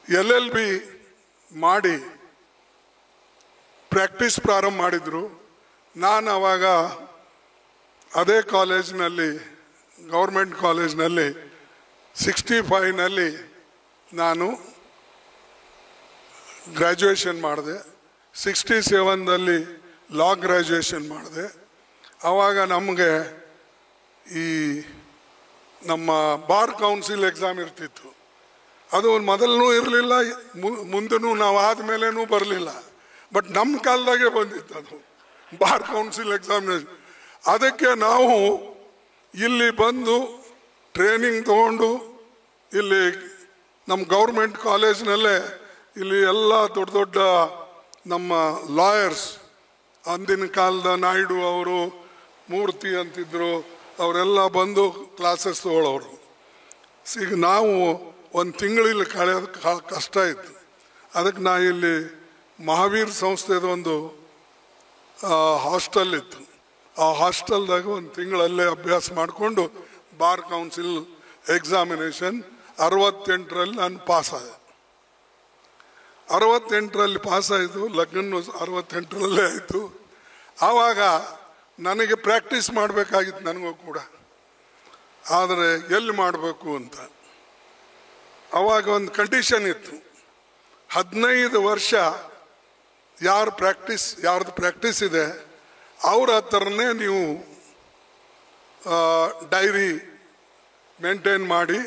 LLB ಮಾಡಿ ಪ್ರಾಕ್ಟೀಸ್ ಪ್ರಾರಂಭ ಮಾಡಿದರು. ನಾನು ಆವಾಗ ಅದೇ ಕಾಲೇಜ್ನಲ್ಲಿ, ಗೌರ್ಮೆಂಟ್ ಕಾಲೇಜ್ನಲ್ಲಿ 65ನಲ್ಲಿ ನಾನು ಗ್ರ್ಯಾಜುಯೇಷನ್ ಮಾಡಿದೆ. 67ನಲ್ಲಿ ಲಾ ಗ್ರ್ಯಾಜುಯೇಷನ್ ಮಾಡಿದೆ. ಆವಾಗ ನಮಗೆ ಈ ನಮ್ಮ ಬಾರ್ ಕೌನ್ಸಿಲ್ ಎಕ್ಸಾಮ್ ಇರ್ತಿತ್ತು. ಅದು ಮೊದಲನೂ ಇರಲಿಲ್ಲ, ಮುಂದೂ ನಾವು ಆದಮೇಲೆನೂ ಬರಲಿಲ್ಲ. ಬಟ್ ನಮ್ಮ ಕಾಲದಾಗೆ ಬಂದಿತ್ತು ಅದು ಬಾರ್ ಕೌನ್ಸಿಲ್ ಎಕ್ಸಾಮಿನೇಷನ್. ಅದಕ್ಕೆ ನಾವು ಇಲ್ಲಿ ಬಂದು ಟ್ರೈನಿಂಗ್ ತಗೊಂಡು ಇಲ್ಲಿ ನಮ್ಮ ಗೌರ್ಮೆಂಟ್ ಕಾಲೇಜ್ನಲ್ಲೇ ಇಲ್ಲಿ ಎಲ್ಲ ದೊಡ್ಡ ದೊಡ್ಡ ನಮ್ಮ ಲಾಯರ್ಸ್, ಅಂದಿನ ಕಾಲದ ನಾಯ್ಡು ಅವರು, ಮೂರ್ತಿ ಅಂತಿದ್ರು, ಅವರೆಲ್ಲ ಬಂದು ಕ್ಲಾಸಸ್ ತಗೊಳ್ಳೋರು. ಈಗ ನಾವು ಒಂದು ತಿಂಗಳಲ್ಲಿ ಕಳೆಯೋದು ಕಷ್ಟ ಇತ್ತು. ಅದಕ್ಕೆ ನಾ ಇಲ್ಲಿ ಮಹಾವೀರ್ ಸಂಸ್ಥೆದ ಒಂದು ಹಾಸ್ಟೆಲ್ ಇತ್ತು, ಆ ಹಾಸ್ಟೆಲ್ದಾಗ ಒಂದು ತಿಂಗಳಲ್ಲೇ ಅಭ್ಯಾಸ ಮಾಡಿಕೊಂಡು ಬಾರ್ ಕೌನ್ಸಿಲ್ ಎಕ್ಸಾಮಿನೇಷನ್ 68ರಲ್ಲಿ ನಾನು ಪಾಸ್ ಆದೆ. 68ರಲ್ಲಿ ಪಾಸ್ ಆಯಿತು, ಲಗ್ನ 68ರಲ್ಲೇ ಆಯಿತು. ಆವಾಗ ನನಗೆ ಪ್ರಾಕ್ಟೀಸ್ ಮಾಡಬೇಕಾಗಿತ್ತು ನನಗೂ ಕೂಡ, ಆದರೆ ಎಲ್ಲಿ ಮಾಡಬೇಕು ಅಂತ. ಆವಾಗ ಒಂದು ಕಂಡೀಷನ್ ಇತ್ತು, 15 ವರ್ಷ ಯಾರ್ದು ಪ್ರಾಕ್ಟೀಸ್ ಇದೆ ಅವ್ರ ಹತ್ರನೇ ನೀವು ಡೈರಿ ಮೇಂಟೈನ್ ಮಾಡಿ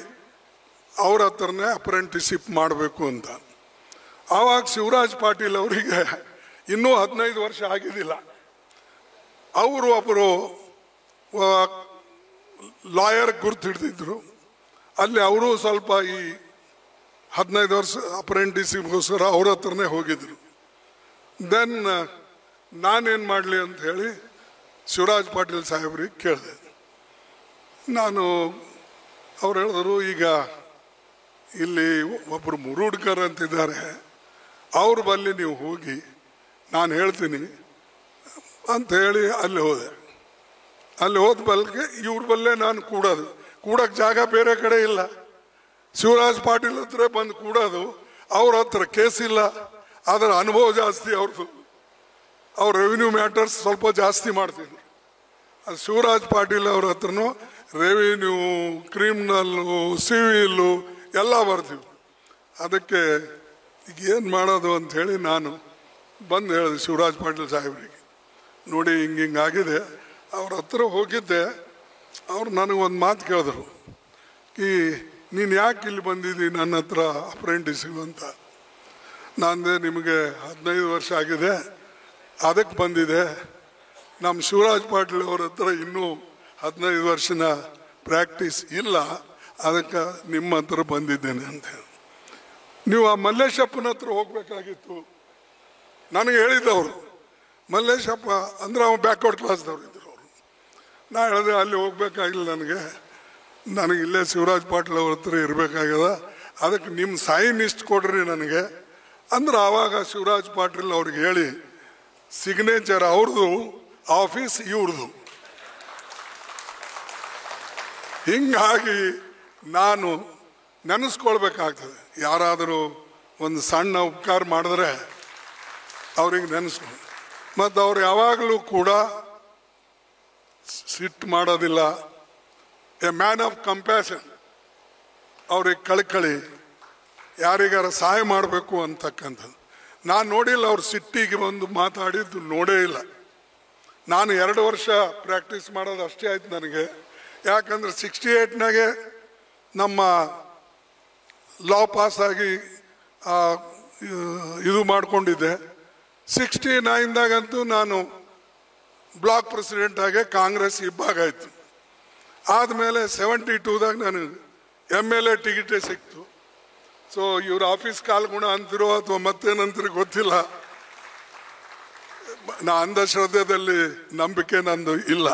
ಅವ್ರ ಹತ್ರನೇ ಅಪ್ರೆಂಟಿಸ್ಶಿಪ್ ಮಾಡಬೇಕು ಅಂತ. ಆವಾಗ ಶಿವರಾಜ್ ಪಾಟೀಲ್ ಅವರಿಗೆ ಇನ್ನೂ 15 ವರ್ಷ ಆಗಿದ್ದಿಲ್ಲ. ಅವರು ಒಬ್ಬರು ಲಾಯರ್ ಗುರ್ತು ಹಿಡಿದಿದ್ರು. ಅಲ್ಲಿ ಅವರು ಸ್ವಲ್ಪ ಈ 15 ವರ್ಷ ಅಪ್ರೆಂಟಿಸ್ಶಿಪ್ಗೋಸ್ಕರ ಅವ್ರ ಹತ್ರನೇ ಹೋಗಿದ್ರು. ದೆನ್ ನಾನೇನು ಮಾಡಲಿ ಅಂತ ಹೇಳಿ ಶಿವರಾಜ್ ಪಾಟೀಲ್ ಸಾಹೇಬ್ರಿಗೆ ಕೇಳಿದೆ. ಅವ್ರು ಹೇಳಿದ್ರು, ಈಗ ಇಲ್ಲಿ ಒಬ್ಬರು ಮುರುಡ್ಕರ್ ಅಂತಿದ್ದಾರೆ, ಅವ್ರ ಬಳಿ ನೀವು ಹೋಗಿ ನಾನು ಹೇಳ್ತೀನಿ ಅಂತ ಹೇಳಿ ಅಲ್ಲಿ ಹೋದೆ. ಅಲ್ಲಿ ಹೋದ ಬಲ್ಗೆ ಇವ್ರ ಬಲ್ಲೇ ನಾನು ಕೂಡಕ್ಕೆ ಜಾಗ ಬೇರೆ ಕಡೆ ಇಲ್ಲ. ಶಿವರಾಜ್ ಪಾಟೀಲ್ ಹತ್ರ ಬಂದು ಕೂಡೋದು. ಅವ್ರ ಹತ್ರ ಕೇಸ್ ಇಲ್ಲ, ಅದರ ಅನುಭವ ಜಾಸ್ತಿ ಅವ್ರದ್ದು. ಅವ್ರ ರೆವಿನ್ಯೂ ಮ್ಯಾಟರ್ಸ್ ಸ್ವಲ್ಪ ಜಾಸ್ತಿ ಮಾಡ್ತಿದ್ರು. ಅದು ಶಿವರಾಜ್ ಪಾಟೀಲ್ ಅವ್ರ ಹತ್ರನೂ ರೆವಿನ್ಯೂ, ಕ್ರಿಮಿನಲ್ಲು, ಸಿವಿಲು ಎಲ್ಲ ಬರ್ತೀವಿ. ಅದಕ್ಕೆ ಈಗ ಏನು ಮಾಡೋದು ಅಂಥೇಳಿ ನಾನು ಬಂದು ಹೇಳಿದೆ ಶಿವರಾಜ್ ಪಾಟೀಲ್ ಸಾಹೇಬ್ರಿಗೆ, ನೋಡಿ ಹಿಂಗಾಗಿದೆ. ಅವ್ರ ಹತ್ರ ಹೋಗಿದ್ದೆ. ಅವ್ರು ನನಗೊಂದು ಮಾತು ಕೇಳಿದ್ರು, ನೀನು ಯಾಕೆ ಇಲ್ಲಿ ಬಂದಿದ್ದಿ ನನ್ನ ಹತ್ರ ಅಪ್ರೆಂಟಿಸಿವ್ ಅಂತ. ನಾನಂದೆ, ನಿಮಗೆ 15 ವರ್ಷ ಆಗಿದೆ, ಅದಕ್ಕೆ ಬಂದಿದೆ. ನಮ್ಮ ಶಿವರಾಜ್ ಪಾಟೀಲ್ ಅವ್ರ ಹತ್ರ ಇನ್ನೂ 15 ವರ್ಷನ ಪ್ರಾಕ್ಟೀಸ್ ಇಲ್ಲ, ಅದಕ್ಕೆ ನಿಮ್ಮ ಹತ್ರ ಬಂದಿದ್ದೇನೆ ಅಂತ. ನೀವು ಆ ಮಲ್ಲೇಶಪ್ಪನ ಹತ್ರ ಹೋಗ್ಬೇಕಾಗಿತ್ತು ನನಗೆ ಹೇಳಿದ್ದವರು. ಮಲ್ಲೇಶಪ್ಪ ಅಂದ್ರೆ ಅವ್ನು ಬ್ಯಾಕ್ವರ್ಡ್ ಕ್ಲಾಸ್ದವ್ರು ಇದ್ರು ಅವರು. ನಾ ಹೇಳಿದೆ, ಅಲ್ಲಿ ಹೋಗ್ಬೇಕಾಗಿಲ್ಲ, ನನಗೆ ಇಲ್ಲೇ ಶಿವರಾಜ್ ಪಾಟೀಲ್ ಅವ್ರ ಹತ್ರ ಇರಬೇಕಾಗ್ಯದ, ಅದಕ್ಕೆ ನಿಮ್ಮ ಸೈನ್ ಇಷ್ಟು ಕೊಡ್ರಿ ನನಗೆ ಅಂದ್ರೆ. ಆವಾಗ ಶಿವರಾಜ್ ಪಾಟೀಲ್ ಅವ್ರಿಗೆ ಹೇಳಿ ಸಿಗ್ನೇಚರ್ ಅವ್ರದ್ದು, ಆಫೀಸ್ ಇವ್ರದ್ದು. ಹಿಂಗಾಗಿ ನಾನು ನೆನೆಸ್ಕೊಳ್ಬೇಕಾಗ್ತದೆ. ಯಾರಾದರೂ ಒಂದು ಸಣ್ಣ ಉಪಕಾರ ಮಾಡಿದ್ರೆ ಅವ್ರಿಗೆ ನೆನೆಸ್ಕೊಂಡು, ಮತ್ತು ಅವ್ರು ಯಾವಾಗಲೂ ಕೂಡ ಸಿಟ್ಟು ಮಾಡೋದಿಲ್ಲ. A man of compassion. ಅವ್ರಿಗೆ ಕಳ್ಕಳಿ, ಯಾರಿಗಾರ ಸಹಾಯ ಮಾಡಬೇಕು ಅಂತಕ್ಕಂಥದ್ದು. ನಾನು ನೋಡಿಲ್ಲ, ಅವ್ರು ಸಿಟ್ಟಿಗೆ ಬಂದು ಮಾತಾಡಿದ್ದು ನೋಡೇ ಇಲ್ಲ. ನಾನು 2 ವರ್ಷ ಪ್ರಾಕ್ಟೀಸ್ ಮಾಡೋದು ಅಷ್ಟೇ ಆಯ್ತು ನನಗೆ. ಯಾಕಂದ್ರೆ 68ನಾಗೆ ನಮ್ಮ ಲಾ ಪಾಸಾಗಿ ಇದು ಮಾಡ್ಕೊಂಡಿದ್ದೆ. 69ದಾಗಂತೂ ನಾನು ಬ್ಲಾಕ್ ಪ್ರೆಸಿಡೆಂಟ್ ಆಗಿ ಕಾಂಗ್ರೆಸ್ ಇಬ್ಬಾಗ ಆಯಿತು. ಆದಮೇಲೆ 72ದಾಗ ನನಗೆ MLA ಟಿಕೆಟೇ ಸಿಕ್ತು. ಸೊ ಇವ್ರ ಆಫೀಸ್ ಕಾಲ್ಗುಣ ಅಂತಿರೋ ಅಥವಾ ಮತ್ತೇನಂತಿರೋ ಗೊತ್ತಿಲ್ಲ. ನಾ ಅಂಧಶ್ರದ್ಧೆಯಲ್ಲಿ ನಂಬಿಕೆ ನಂದು ಇಲ್ಲ,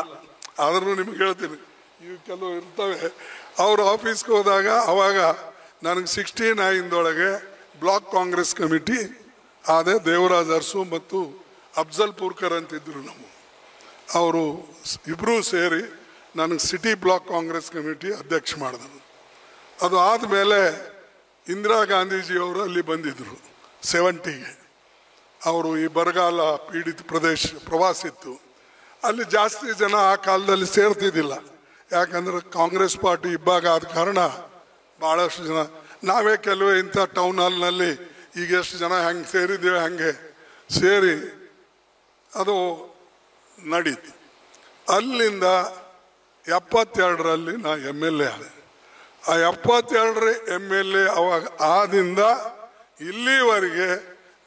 ಆದ್ರೂ ನಿಮ್ಗೆ ಹೇಳ್ತೀನಿ, ಇವು ಕೆಲವು ಇರ್ತವೆ. ಅವ್ರ ಆಫೀಸ್ಗೆ ಹೋದಾಗ ಅವಾಗ ನನಗೆ 69ದೊಳಗೆ ಬ್ಲಾಕ್ ಕಾಂಗ್ರೆಸ್ ಕಮಿಟಿ ಆದ ದೇವರಾಜ್ ಅರಸು ಮತ್ತು ಅಫ್ಜಲ್ ಪೂರ್ಕರ್ ಅಂತಿದ್ರು. ಅವರು ಇಬ್ಬರೂ ಸೇರಿ ನನಗೆ ಸಿಟಿ ಬ್ಲಾಕ್ ಕಾಂಗ್ರೆಸ್ ಕಮಿಟಿ ಅಧ್ಯಕ್ಷ ಮಾಡಿದ್ರು. ಅದು ಆದಮೇಲೆ ಇಂದಿರಾ ಗಾಂಧೀಜಿಯವರು ಅಲ್ಲಿ ಬಂದಿದ್ದರು 70ಗೆ. ಅವರು ಈ ಬರಗಾಲ ಪೀಡಿತ ಪ್ರವಾಸಿತ್ತು. ಅಲ್ಲಿ ಜಾಸ್ತಿ ಜನ ಆ ಕಾಲದಲ್ಲಿ ಸೇರ್ತಿದ್ದಿಲ್ಲ, ಯಾಕಂದ್ರೆ ಕಾಂಗ್ರೆಸ್ ಪಾರ್ಟಿ ಇಬ್ಬಾಗ ಆದ ಕಾರಣ ಭಾಳಷ್ಟು ಜನ. ನಾವೇ ಕೆಲವೇ ಇಂಥ ಟೌನ್ ಹಾಲ್ನಲ್ಲಿ ಈಗ ಎಷ್ಟು ಜನ ಹೆಂಗೆ ಸೇರಿದ್ದೇವೆ ಹಂಗೆ ಸೇರಿ ಅದು ನಡೀತು. ಅಲ್ಲಿಂದ 72ರಲ್ಲಿ ನಾ MLA ಆದೆ. ಆ 72ರ MLA ಅವಾಗ ಆದಿಂದ ಇಲ್ಲಿವರೆಗೆ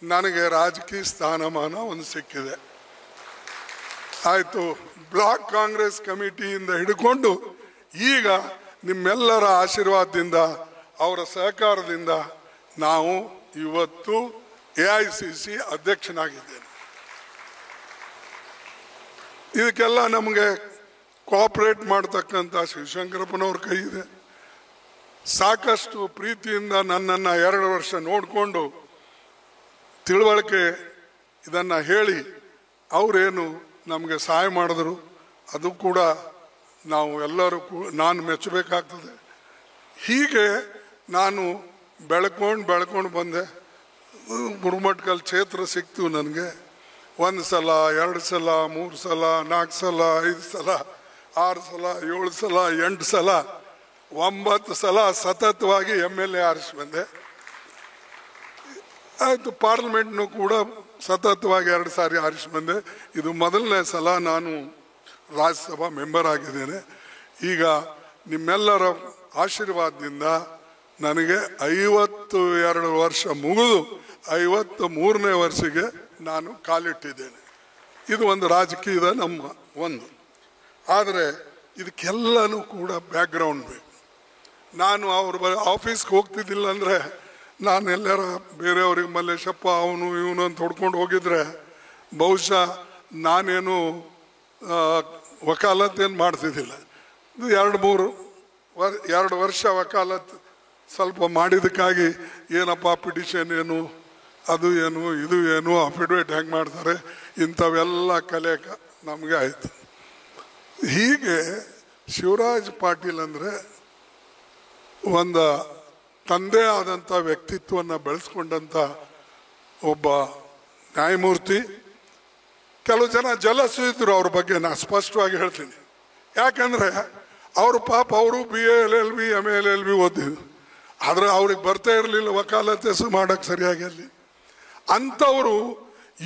ನನಗೆ ರಾಜಕೀಯ ಸ್ಥಾನಮಾನ ಒಂದು ಸಿಕ್ಕಿದೆ. ಆಯಿತು, ಬ್ಲಾಕ್ ಕಾಂಗ್ರೆಸ್ ಕಮಿಟಿಯಿಂದ ಹಿಡ್ಕೊಂಡು ಈಗ ನಿಮ್ಮೆಲ್ಲರ ಆಶೀರ್ವಾದದಿಂದ, ಅವರ ಸಹಕಾರದಿಂದ ನಾವು ಇವತ್ತು AICC ಅಧ್ಯಕ್ಷನಾಗಿದ್ದೇನೆ. ಇದಕ್ಕೆಲ್ಲ ನಮಗೆ ಕೋಆಪರೇಟ್ ಮಾಡ್ತಕ್ಕಂಥ ಶಿವಶಂಕರಪ್ಪನವ್ರ ಕೈ ಇದೆ. ಸಾಕಷ್ಟು ಪ್ರೀತಿಯಿಂದ ನನ್ನನ್ನು 2 ವರ್ಷ ನೋಡಿಕೊಂಡು ತಿಳುವಳಿಕೆ ಇದನ್ನು ಹೇಳಿ ಅವರೇನು ನಮಗೆ ಸಹಾಯ ಮಾಡಿದ್ರು. ಅದು ಕೂಡ ನಾವು ಎಲ್ಲರೂ ನಾನು ಮೆಚ್ಚಬೇಕಾಗ್ತದೆ. ಹೀಗೆ ನಾನು ಬೆಳ್ಕೊಂಡು ಬಂದೆ. ಗುರುಮಠಕಲ್ ಕ್ಷೇತ್ರ ಸಿಕ್ತು ನನಗೆ. 1 ಸಲ, 2 ಸಲ, 3 ಸಲ, 4 ಸಲ, 5 ಸಲ, 6 ಸಲ, 7 ಸಲ, 8 ಸಲ, 9 ಸಲ ಸತತವಾಗಿ MLA ಆರಿಸಿ ಬಂದೆ. ಆಯಿತು, ಪಾರ್ಲಿಮೆಂಟ್ನು ಕೂಡ ಸತತವಾಗಿ 2 ಸಾರಿ ಆರಿಸಿ ಬಂದೆ. ಇದು ಮೊದಲನೇ ಸಲ ನಾನು ರಾಜ್ಯಸಭಾ ಮೆಂಬರ್ ಆಗಿದ್ದೇನೆ. ಈಗ ನಿಮ್ಮೆಲ್ಲರ ಆಶೀರ್ವಾದದಿಂದ ನನಗೆ 52 ವರ್ಷ ಮುಗಿದು 53ನೇ ವರ್ಷಕ್ಕೆ ನಾನು ಕಾಲಿಟ್ಟಿದ್ದೇನೆ. ಇದು ಒಂದು ರಾಜಕೀಯದ ನಮ್ಮ ಒಂದು. ಆದರೆ ಇದಕ್ಕೆಲ್ಲನೂ ಕೂಡ ಬ್ಯಾಕ್ಗ್ರೌಂಡ್ ಬೇಕು. ನಾನು ಅವ್ರ ಆಫೀಸ್ಗೆ ಹೋಗ್ತಿದ್ದಿಲ್ಲ ಅಂದರೆ, ನಾನು ಎಲ್ಲರ ಬೇರೆಯವ್ರಿಗೆ ಮಲ್ಲೇಶಪ್ಪ ಅವನು ಇವನು ಅಂತ ಹೊಡ್ಕೊಂಡು ಹೋಗಿದ್ರೆ ಬಹುಶಃ ನಾನೇನು ವಕಾಲತ್ತೇನು ಮಾಡ್ತಿದ್ದಿಲ್ಲ. 2 ವರ್ಷ ವಕಾಲತ್ ಸ್ವಲ್ಪ ಮಾಡಿದಕ್ಕಾಗಿ ಏನಪ್ಪ ಪಿಟಿಷನ್ ಏನು, ಅದು ಏನು, ಇದು ಏನು, ಅಫಿಡವಿಟ್ ಹೆಂಗೆ ಮಾಡ್ತಾರೆ, ಇಂಥವೆಲ್ಲ ಕಲಿಯಕ ನಮಗೆ ಆಯಿತು. ಹೀಗೆ ಶಿವರಾಜ್ ಪಾಟೀಲ್ ಅಂದರೆ ಒಂದು ತಂದೆ ಆದಂಥ ವ್ಯಕ್ತಿತ್ವವನ್ನು ಬೆಳೆಸ್ಕೊಂಡಂಥ ಒಬ್ಬ ನ್ಯಾಯಮೂರ್ತಿ. ಕೆಲವು ಜನ ಜಲಸು ಇದ್ರು ಅವ್ರ ಬಗ್ಗೆ, ನಾನು ಸ್ಪಷ್ಟವಾಗಿ ಹೇಳ್ತೀನಿ. ಯಾಕಂದರೆ ಅವರು ಪಾಪ ಅವರು BA LLB MA LLB ಓದಿದ್ರು, ಆದರೆ ಅವ್ರಿಗೆ ಬರ್ತಾ ಇರಲಿಲ್ಲ ವಕಾಲತೆ ಮಾಡೋಕ್ಕೆ ಸರಿಯಾಗಿ. ಅಲ್ಲಿ ಅಂಥವರು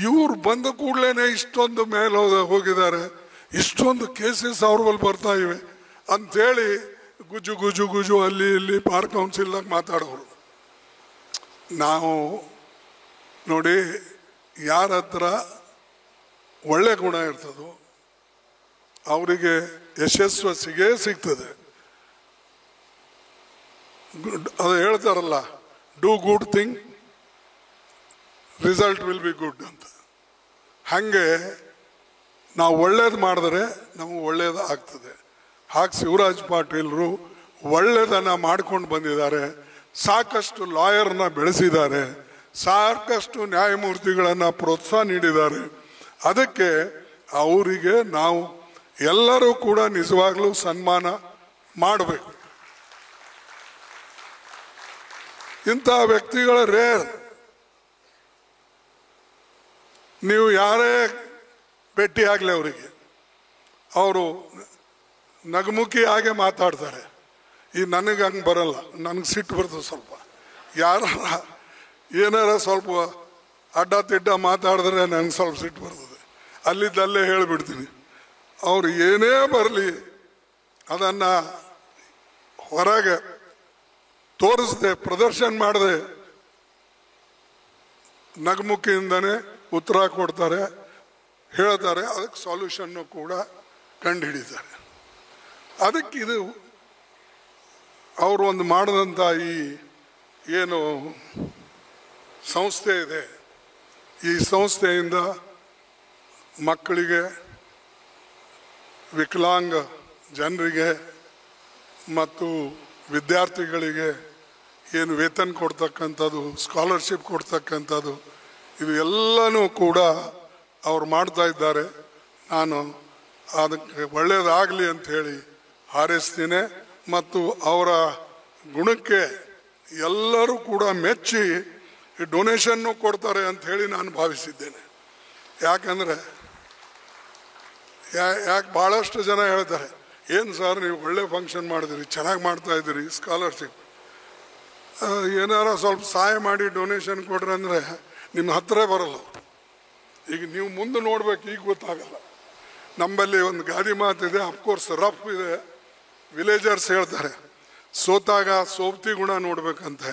ಇವ್ರು ಬಂದ ಕೂಡಲೇ ಇಷ್ಟೊಂದು ಮೇಲೆ ಹೋಗಿದ್ದಾರೆ, ಇಷ್ಟೊಂದು ಕೇಸಸ್ ಅವ್ರ ಬಳಿ ಬರ್ತಾ ಇವೆ ಅಂಥೇಳಿ ಗುಜು ಗುಜು ಗುಜು ಅಲ್ಲಿ ಇಲ್ಲಿ ಬಾರ್ ಕೌನ್ಸಿಲ್ದಾಗ ಮಾತಾಡೋರು. ನಾವು ನೋಡಿ, ಯಾರ ಹತ್ರ ಒಳ್ಳೆ ಗುಣ ಇರ್ತದೋ ಅವರಿಗೆ ಯಶಸ್ಸು ಸಿಗ್ತದೆ. ಅದು ಹೇಳ್ತಾರಲ್ಲ, do good thing result will be good ಅಂತ. ಹಾಗೆ ನಾವು ಒಳ್ಳೇದು ಮಾಡಿದ್ರೆ ನಮಗೆ ಒಳ್ಳೇದು ಆಗ್ತದೆ. ಹಾಗೆ ಶಿವರಾಜ್ ಪಾಟೀಲ್ರು ಒಳ್ಳೆಯದನ್ನು ಮಾಡ್ಕೊಂಡು ಬಂದಿದ್ದಾರೆ. ಸಾಕಷ್ಟು ಲಾಯರ್ನ ಬೆಳೆಸಿದ್ದಾರೆ, ಸಾಕಷ್ಟು ನ್ಯಾಯಮೂರ್ತಿಗಳನ್ನು ಪ್ರೋತ್ಸಾಹ ನೀಡಿದ್ದಾರೆ. ಅದಕ್ಕೆ ಅವರಿಗೆ ನಾವು ಎಲ್ಲರೂ ಕೂಡ ನಿಜವಾಗ್ಲೂ ಸನ್ಮಾನ ಮಾಡಬೇಕು. ಇಂಥ ವ್ಯಕ್ತಿಗಳ ರೇರ್. ನೀವು ಯಾರೇ ಭೇಟಿ ಆಗಲಿ ಅವರಿಗೆ, ಅವರು ನಗಮುಖಿ ಹಾಗೆ ಮಾತಾಡ್ತಾರೆ. ಈ ನನಗೆ ಹಂಗೆ ಬರಲ್ಲ, ನನಗೆ ಸಿಟ್ಟು ಬರ್ತದೆ ಸ್ವಲ್ಪ. ಏನಾರ ಸ್ವಲ್ಪ ಅಡ್ಡ ತಿಡ್ಡ ಮಾತಾಡಿದ್ರೆ ನನಗೆ ಸ್ವಲ್ಪ ಸಿಟ್ಟು ಬರ್ತದೆ. ಅಲ್ಲಿದ್ದಲ್ಲೇ ಹೇಳಿಬಿಡ್ತೀನಿ. ಅವ್ರು ಏನೇ ಬರಲಿ ಅದನ್ನು ಹೊರಗೆ ತೋರಿಸದೆ, ಪ್ರದರ್ಶನ ಮಾಡದೆ ನಗಮುಖಿಯಿಂದನೇ ಉತ್ತರ ಕೊಡ್ತಾರೆ, ಹೇಳ್ತಾರೆ, ಅದಕ್ಕೆ ಸಾಲ್ಯೂಷನ್ನು ಕೂಡ ಕಂಡುಹಿಡಿತಾರೆ. ಅದಕ್ಕೆ ಇದು ಅವರು ಒಂದು ಮಾಡಿದಂಥ ಈ ಏನು ಸಂಸ್ಥೆ ಇದೆ, ಈ ಸಂಸ್ಥೆಯಿಂದ ಮಕ್ಕಳಿಗೆ, ವಿಕಲಾಂಗ ಜನರಿಗೆ ಮತ್ತು ವಿದ್ಯಾರ್ಥಿಗಳಿಗೆ ಏನು ವೇತನ ಕೊಡ್ತಕ್ಕಂಥದ್ದು, ಸ್ಕಾಲರ್ಶಿಪ್ ಕೊಡ್ತಕ್ಕಂಥದ್ದು, ಇದು ಎಲ್ಲನೂ ಕೂಡ ಅವ್ರು ಮಾಡ್ತಾ ಇದ್ದಾರೆ. ನಾನು ಅದಕ್ಕೆ ಒಳ್ಳೆಯದಾಗಲಿ ಅಂಥೇಳಿ ಹಾರೈಸ್ತೀನಿ. ಮತ್ತು ಅವರ ಗುಣಕ್ಕೆ ಎಲ್ಲರೂ ಕೂಡ ಮೆಚ್ಚಿ ಡೊನೇಷನ್ನು ಕೊಡ್ತಾರೆ ಅಂಥೇಳಿ ನಾನು ಭಾವಿಸಿದ್ದೇನೆ. ಯಾಕಂದರೆ ಯಾಕೆ ಭಾಳಷ್ಟು ಜನ ಹೇಳ್ತಾರೆ, ಏನು ಸರ್ ನೀವು ಒಳ್ಳೆ ಫಂಕ್ಷನ್ ಮಾಡಿದಿರಿ, ಚೆನ್ನಾಗಿ ಮಾಡ್ತಾಯಿದ್ದೀರಿ, ಸ್ಕಾಲರ್ಶಿಪ್ ಏನಾರ ಸ್ವಲ್ಪ ಸಹಾಯ ಮಾಡಿ ಡೊನೇಷನ್ ಕೊಡ್ರಿ ಅಂದರೆ ನಿಮ್ಮ ಹತ್ತಿರ ಬರಲ್ಲ. ಈಗ ನೀವು ಮುಂದೆ ನೋಡ್ಬೇಕು, ಈಗ ಗೊತ್ತಾಗಲ್ಲ. ನಮ್ಮಲ್ಲಿ ಒಂದು ಗಾದಿ ಮಾತಿದೆ, ಅಫ್ಕೋರ್ಸ್ ರಫ್ ಇದೆ. ವಿಲೇಜರ್ಸ್ ಹೇಳ್ತಾರೆ, ಸೋತಾಗ ಸೋಪ್ತಿ ಗುಣ ನೋಡ್ಬೇಕಂತೆ,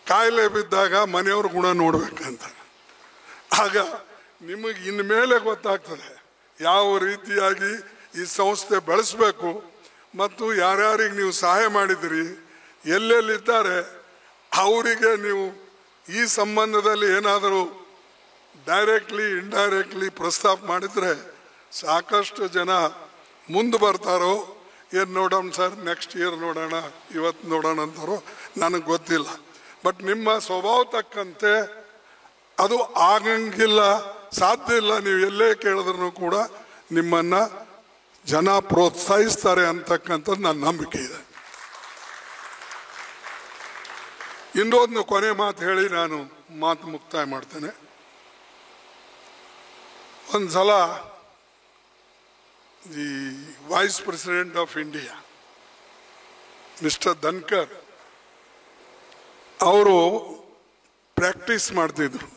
ಕಾಯಿಲೆ ಬಿದ್ದಾಗ ಮನೆಯವ್ರ ಗುಣ ನೋಡ್ಬೇಕಂತ. ಆಗ ನಿಮಗೆ ಇನ್ಮೇಲೆ ಗೊತ್ತಾಗ್ತದೆ ಯಾವ ರೀತಿಯಾಗಿ ಈ ಸಂಸ್ಥೆ ಬೆಳೆಸಬೇಕು ಮತ್ತು ಯಾರ್ಯಾರಿಗೆ ನೀವು ಸಹಾಯ ಮಾಡಿದಿರಿ, ಎಲ್ಲೆಲ್ಲಿದ್ದಾರೆ ಅವರಿಗೆ ನೀವು ಈ ಸಂಬಂಧದಲ್ಲಿ ಏನಾದರೂ ಡೈರೆಕ್ಟ್ಲಿ ಇಂಡೈರೆಕ್ಟ್ಲಿ ಪ್ರಸ್ತಾಪ ಮಾಡಿದರೆ ಸಾಕಷ್ಟು ಜನ ಮುಂದೆ ಬರ್ತಾರೋ. ಏನು ನೋಡೋಣ ಸರ್, ನೆಕ್ಸ್ಟ್ ಇಯರ್ ನೋಡೋಣ, ಇವತ್ತು ನೋಡೋಣ ಅಂತಾರೋ ನನಗೆ ಗೊತ್ತಿಲ್ಲ. ಬಟ್ ನಿಮ್ಮ ಸ್ವಭಾವ ತಕ್ಕಂತೆ ಅದು ಆಗಂಗಿಲ್ಲ, ಸಾಧ್ಯ ಇಲ್ಲ. ನೀವು ಎಲ್ಲೇ ಕೇಳಿದ್ರೂ ಕೂಡ ನಿಮ್ಮನ್ನು ಜನ ಪ್ರೋತ್ಸಾಹಿಸ್ತಾರೆ ಅಂತಕ್ಕಂಥದ್ದು ನನ್ನ ನಂಬಿಕೆ ಇದೆ. ಇನ್ನೊಂದು ಕೊನೆ ಮಾತು ಹೇಳಿ ನಾನು ಮಾತು ಮುಕ್ತಾಯ ಮಾಡ್ತೇನೆ. ಒಂದ್ಸಲ the vice president of India mister Dhankhar ಅವರು ಪ್ರಾಕ್ಟೀಸ್ ಮಾಡ್ತಿದ್ರು.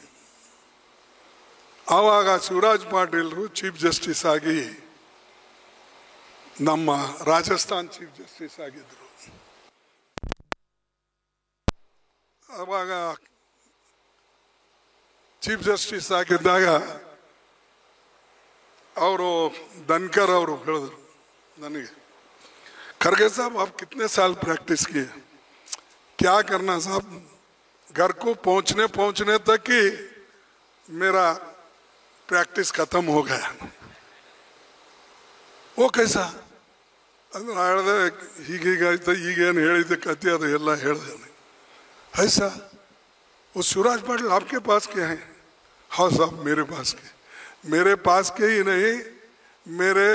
ಆವಾಗ ಶಿವರಾಜ್ ಪಾಟೀಲ್ರು ಚೀಫ್ ಜಸ್ಟಿಸ್ ಆಗಿ ನಮ್ಮ ರಾಜಸ್ಥಾನ್ ಚೀಫ್ ಜಸ್ಟಿಸ್ ಆಗಿದ್ರು. ಆವಾಗ ಚೀಫ್ ಜಸ್ಟಿಸ್ ಆಗಿದ್ದಾಗ ಅವರು ಧನ್ಕರ್ ಅವರು ಹೇಳಿದ್ರು ನನಗೆ, खरगे साहब आप कितने साल प्रैक्टिस किए? क्या करना साहब, घर को पहुंचने पहुंचने तक ही मेरा प्रैक्टिस खत्म हो गया. वो कैसा ಅಂದ್ರೆ ಹೇಳಿದೆ, ಹೀಗೀಗಾಯ್ತು, ಈಗೇನು ಹೇಳಿದ್ದೆ ಕತೆ ಅದು ಎಲ್ಲ ಹೇಳಿದೆ. ऐसा वो शिवराज पाटिल आपके पास के हैं? हाँ साहब मेरे पास के. मेरे पास के ही नहीं, मेरे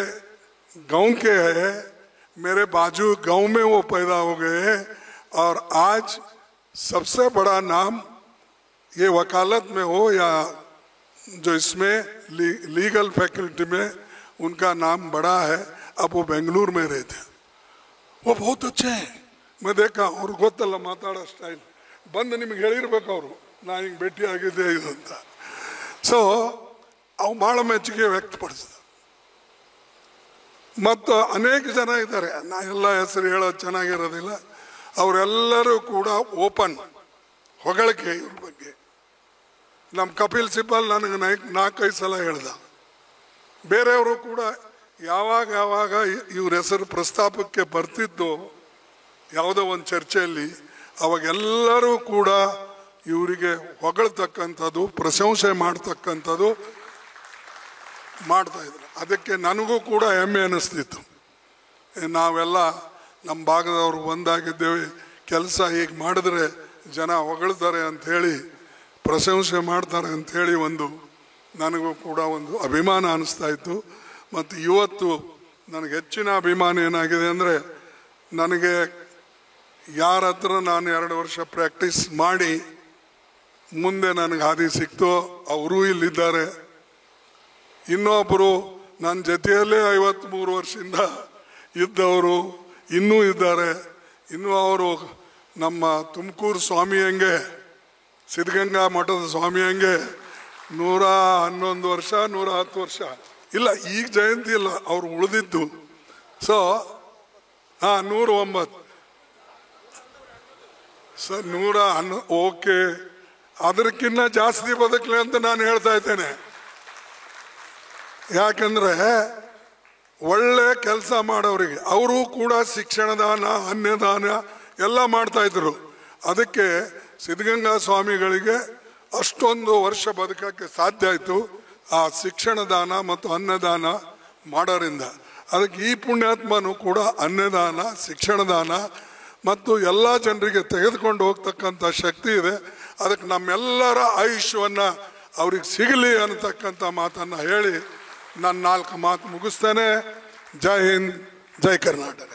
गांव के हैं, मेरे बाजू गांव में वो पैदा हो गए हैं और आज सबसे बड़ा नाम ये वकालत में हो या जो इसमें लीगल फैकल्टी में उनका नाम बड़ा है. अब वो बेंगलुरु में रहते हैं, वो बहुत अच्छे हैं. मैं देखा और ಗೊತ್ತಲ್ಲ ಮಾತಾಡೋ ಸ್ಟೈಲ್ ಬಂದು ನಿಮ್ಗೆ ಹೇಳಿರ್ಬೇಕು ಅವರು, ನಾನು ಹಿಂಗೆ ಭೇಟಿ ಆಗಿದ್ದೆ ಇದು ಅಂತ. ಸೊ ಅವು ಭಾಳ ಮೆಚ್ಚುಗೆ ವ್ಯಕ್ತಪಡಿಸಿದ. ಮತ್ತು ಅನೇಕ ಜನ ಇದ್ದಾರೆ, ನಾ ಎಲ್ಲ ಹೆಸರು ಹೇಳೋದು ಚೆನ್ನಾಗಿರೋದಿಲ್ಲ. ಅವರೆಲ್ಲರೂ ಕೂಡ ಓಪನ್ ಹೊಗಳಿಕೆ ಇವ್ರ ಬಗ್ಗೆ. ನಮ್ಮ ಕಪಿಲ್ ಸಿಬ್ಬಲ್ ನನಗೆ 4-5 ಸಲ ಹೇಳ್ದ. ಬೇರೆಯವರು ಕೂಡ ಯಾವಾಗ ಯಾವಾಗ ಇವ್ರ ಹೆಸರು ಪ್ರಸ್ತಾಪಕ್ಕೆ ಬರ್ತಿದ್ದು ಯಾವುದೋ ಒಂದು ಚರ್ಚೆಯಲ್ಲಿ, ಅವಾಗೆಲ್ಲರೂ ಕೂಡ ಇವರಿಗೆ ಹೊಗಳ್ತಕ್ಕಂಥದ್ದು, ಪ್ರಶಂಸೆ ಮಾಡ್ತಕ್ಕಂಥದ್ದು ಮಾಡ್ತಾ ಇದ್ರು. ಅದಕ್ಕೆ ನನಗೂ ಕೂಡ ಹೆಮ್ಮೆ ಅನ್ನಿಸ್ತಿತ್ತು. ನಾವೆಲ್ಲ ನಮ್ಮ ಭಾಗದವರು ಒಂದಾಗಿದ್ದೇವೆ, ಕೆಲಸ ಹೀಗೆ ಮಾಡಿದ್ರೆ ಜನ ಹೊಗಳ್ತಾರೆ ಅಂಥೇಳಿ, ಪ್ರಶಂಸೆ ಮಾಡ್ತಾರೆ ಅಂಥೇಳಿ ಒಂದು ನನಗೂ ಕೂಡ ಒಂದು ಅಭಿಮಾನ ಅನ್ನಿಸ್ತಾ ಇತ್ತು. ಮತ್ತು ಇವತ್ತು ನನಗೆ ಹೆಚ್ಚಿನ ಅಭಿಮಾನ ಏನಾಗಿದೆ ಅಂದರೆ, ನನಗೆ ಯಾರ ಹತ್ರ ನಾನು 2 ವರ್ಷ ಪ್ರಾಕ್ಟೀಸ್ ಮಾಡಿ ಮುಂದೆ ನನಗೆ ಹಾದಿ ಸಿಕ್ತೋ ಅವರೂ ಇಲ್ಲಿದ್ದಾರೆ. ಇನ್ನೊಬ್ಬರು ನನ್ನ ಜೊತೆಯಲ್ಲೇ 53 ವರ್ಷದಿಂದ ಇದ್ದವರು ಇನ್ನೂ ಇದ್ದಾರೆ. ಇನ್ನೂ ಅವರು ನಮ್ಮ ತುಮಕೂರು ಸ್ವಾಮಿ ಹಂಗೆ, ಸಿದ್ಧಗಂಗಾ ಮಠದ ಸ್ವಾಮಿ ಹಂಗೆ 111 ವರ್ಷ 110 ವರ್ಷ ಇಲ್ಲ, ಈಗ ಜಯಂತಿ ಇಲ್ಲ ಅವ್ರು ಉಳಿದಿದ್ದು. ಸೊ 109 ಸರ್ 111 ಓಕೆ, ಅದಕ್ಕಿಂತ ಜಾಸ್ತಿ ಬದುಕಲಿ ಅಂತ ನಾನು ಹೇಳ್ತಾ ಇದ್ದೇನೆ. ಯಾಕಂದ್ರೆ ಒಳ್ಳೆ ಕೆಲಸ ಮಾಡೋರಿಗೆ ಅವರು ಕೂಡ ಶಿಕ್ಷಣದಾನ, ಅನ್ನದಾನ ಎಲ್ಲ ಮಾಡ್ತಾ ಇದ್ರು. ಅದಕ್ಕೆ ಸಿದ್ಧಗಂಗಾ ಸ್ವಾಮಿಗಳಿಗೆ ಅಷ್ಟೊಂದು ವರ್ಷ ಬದುಕಕ್ಕೆ ಸಾಧ್ಯ ಆಯಿತು ಆ ಶಿಕ್ಷಣದಾನ ಮತ್ತು ಅನ್ನದಾನ ಮಾಡೋರಿಂದ. ಅದಕ್ಕೆ ಈ ಪುಣ್ಯಾತ್ಮನು ಕೂಡ ಅನ್ನದಾನ, ಶಿಕ್ಷಣದಾನ ಮತ್ತು ಎಲ್ಲ ಜನರಿಗೆ ತೆಗೆದುಕೊಂಡು ಹೋಗ್ತಕ್ಕಂಥ ಶಕ್ತಿ ಇದೆ. ಅದಕ್ಕೆ ನಮ್ಮೆಲ್ಲರ ಆಯುಷ್ಯವನ್ನು ಅವ್ರಿಗೆ ಸಿಗಲಿ ಅನ್ನತಕ್ಕಂಥ ಮಾತನ್ನು ಹೇಳಿ ನಾನು 4 ಮಾತು ಮುಗಿಸ್ತೇನೆ. ಜೈ ಹಿಂದ್, ಜೈ ಕರ್ನಾಟಕ.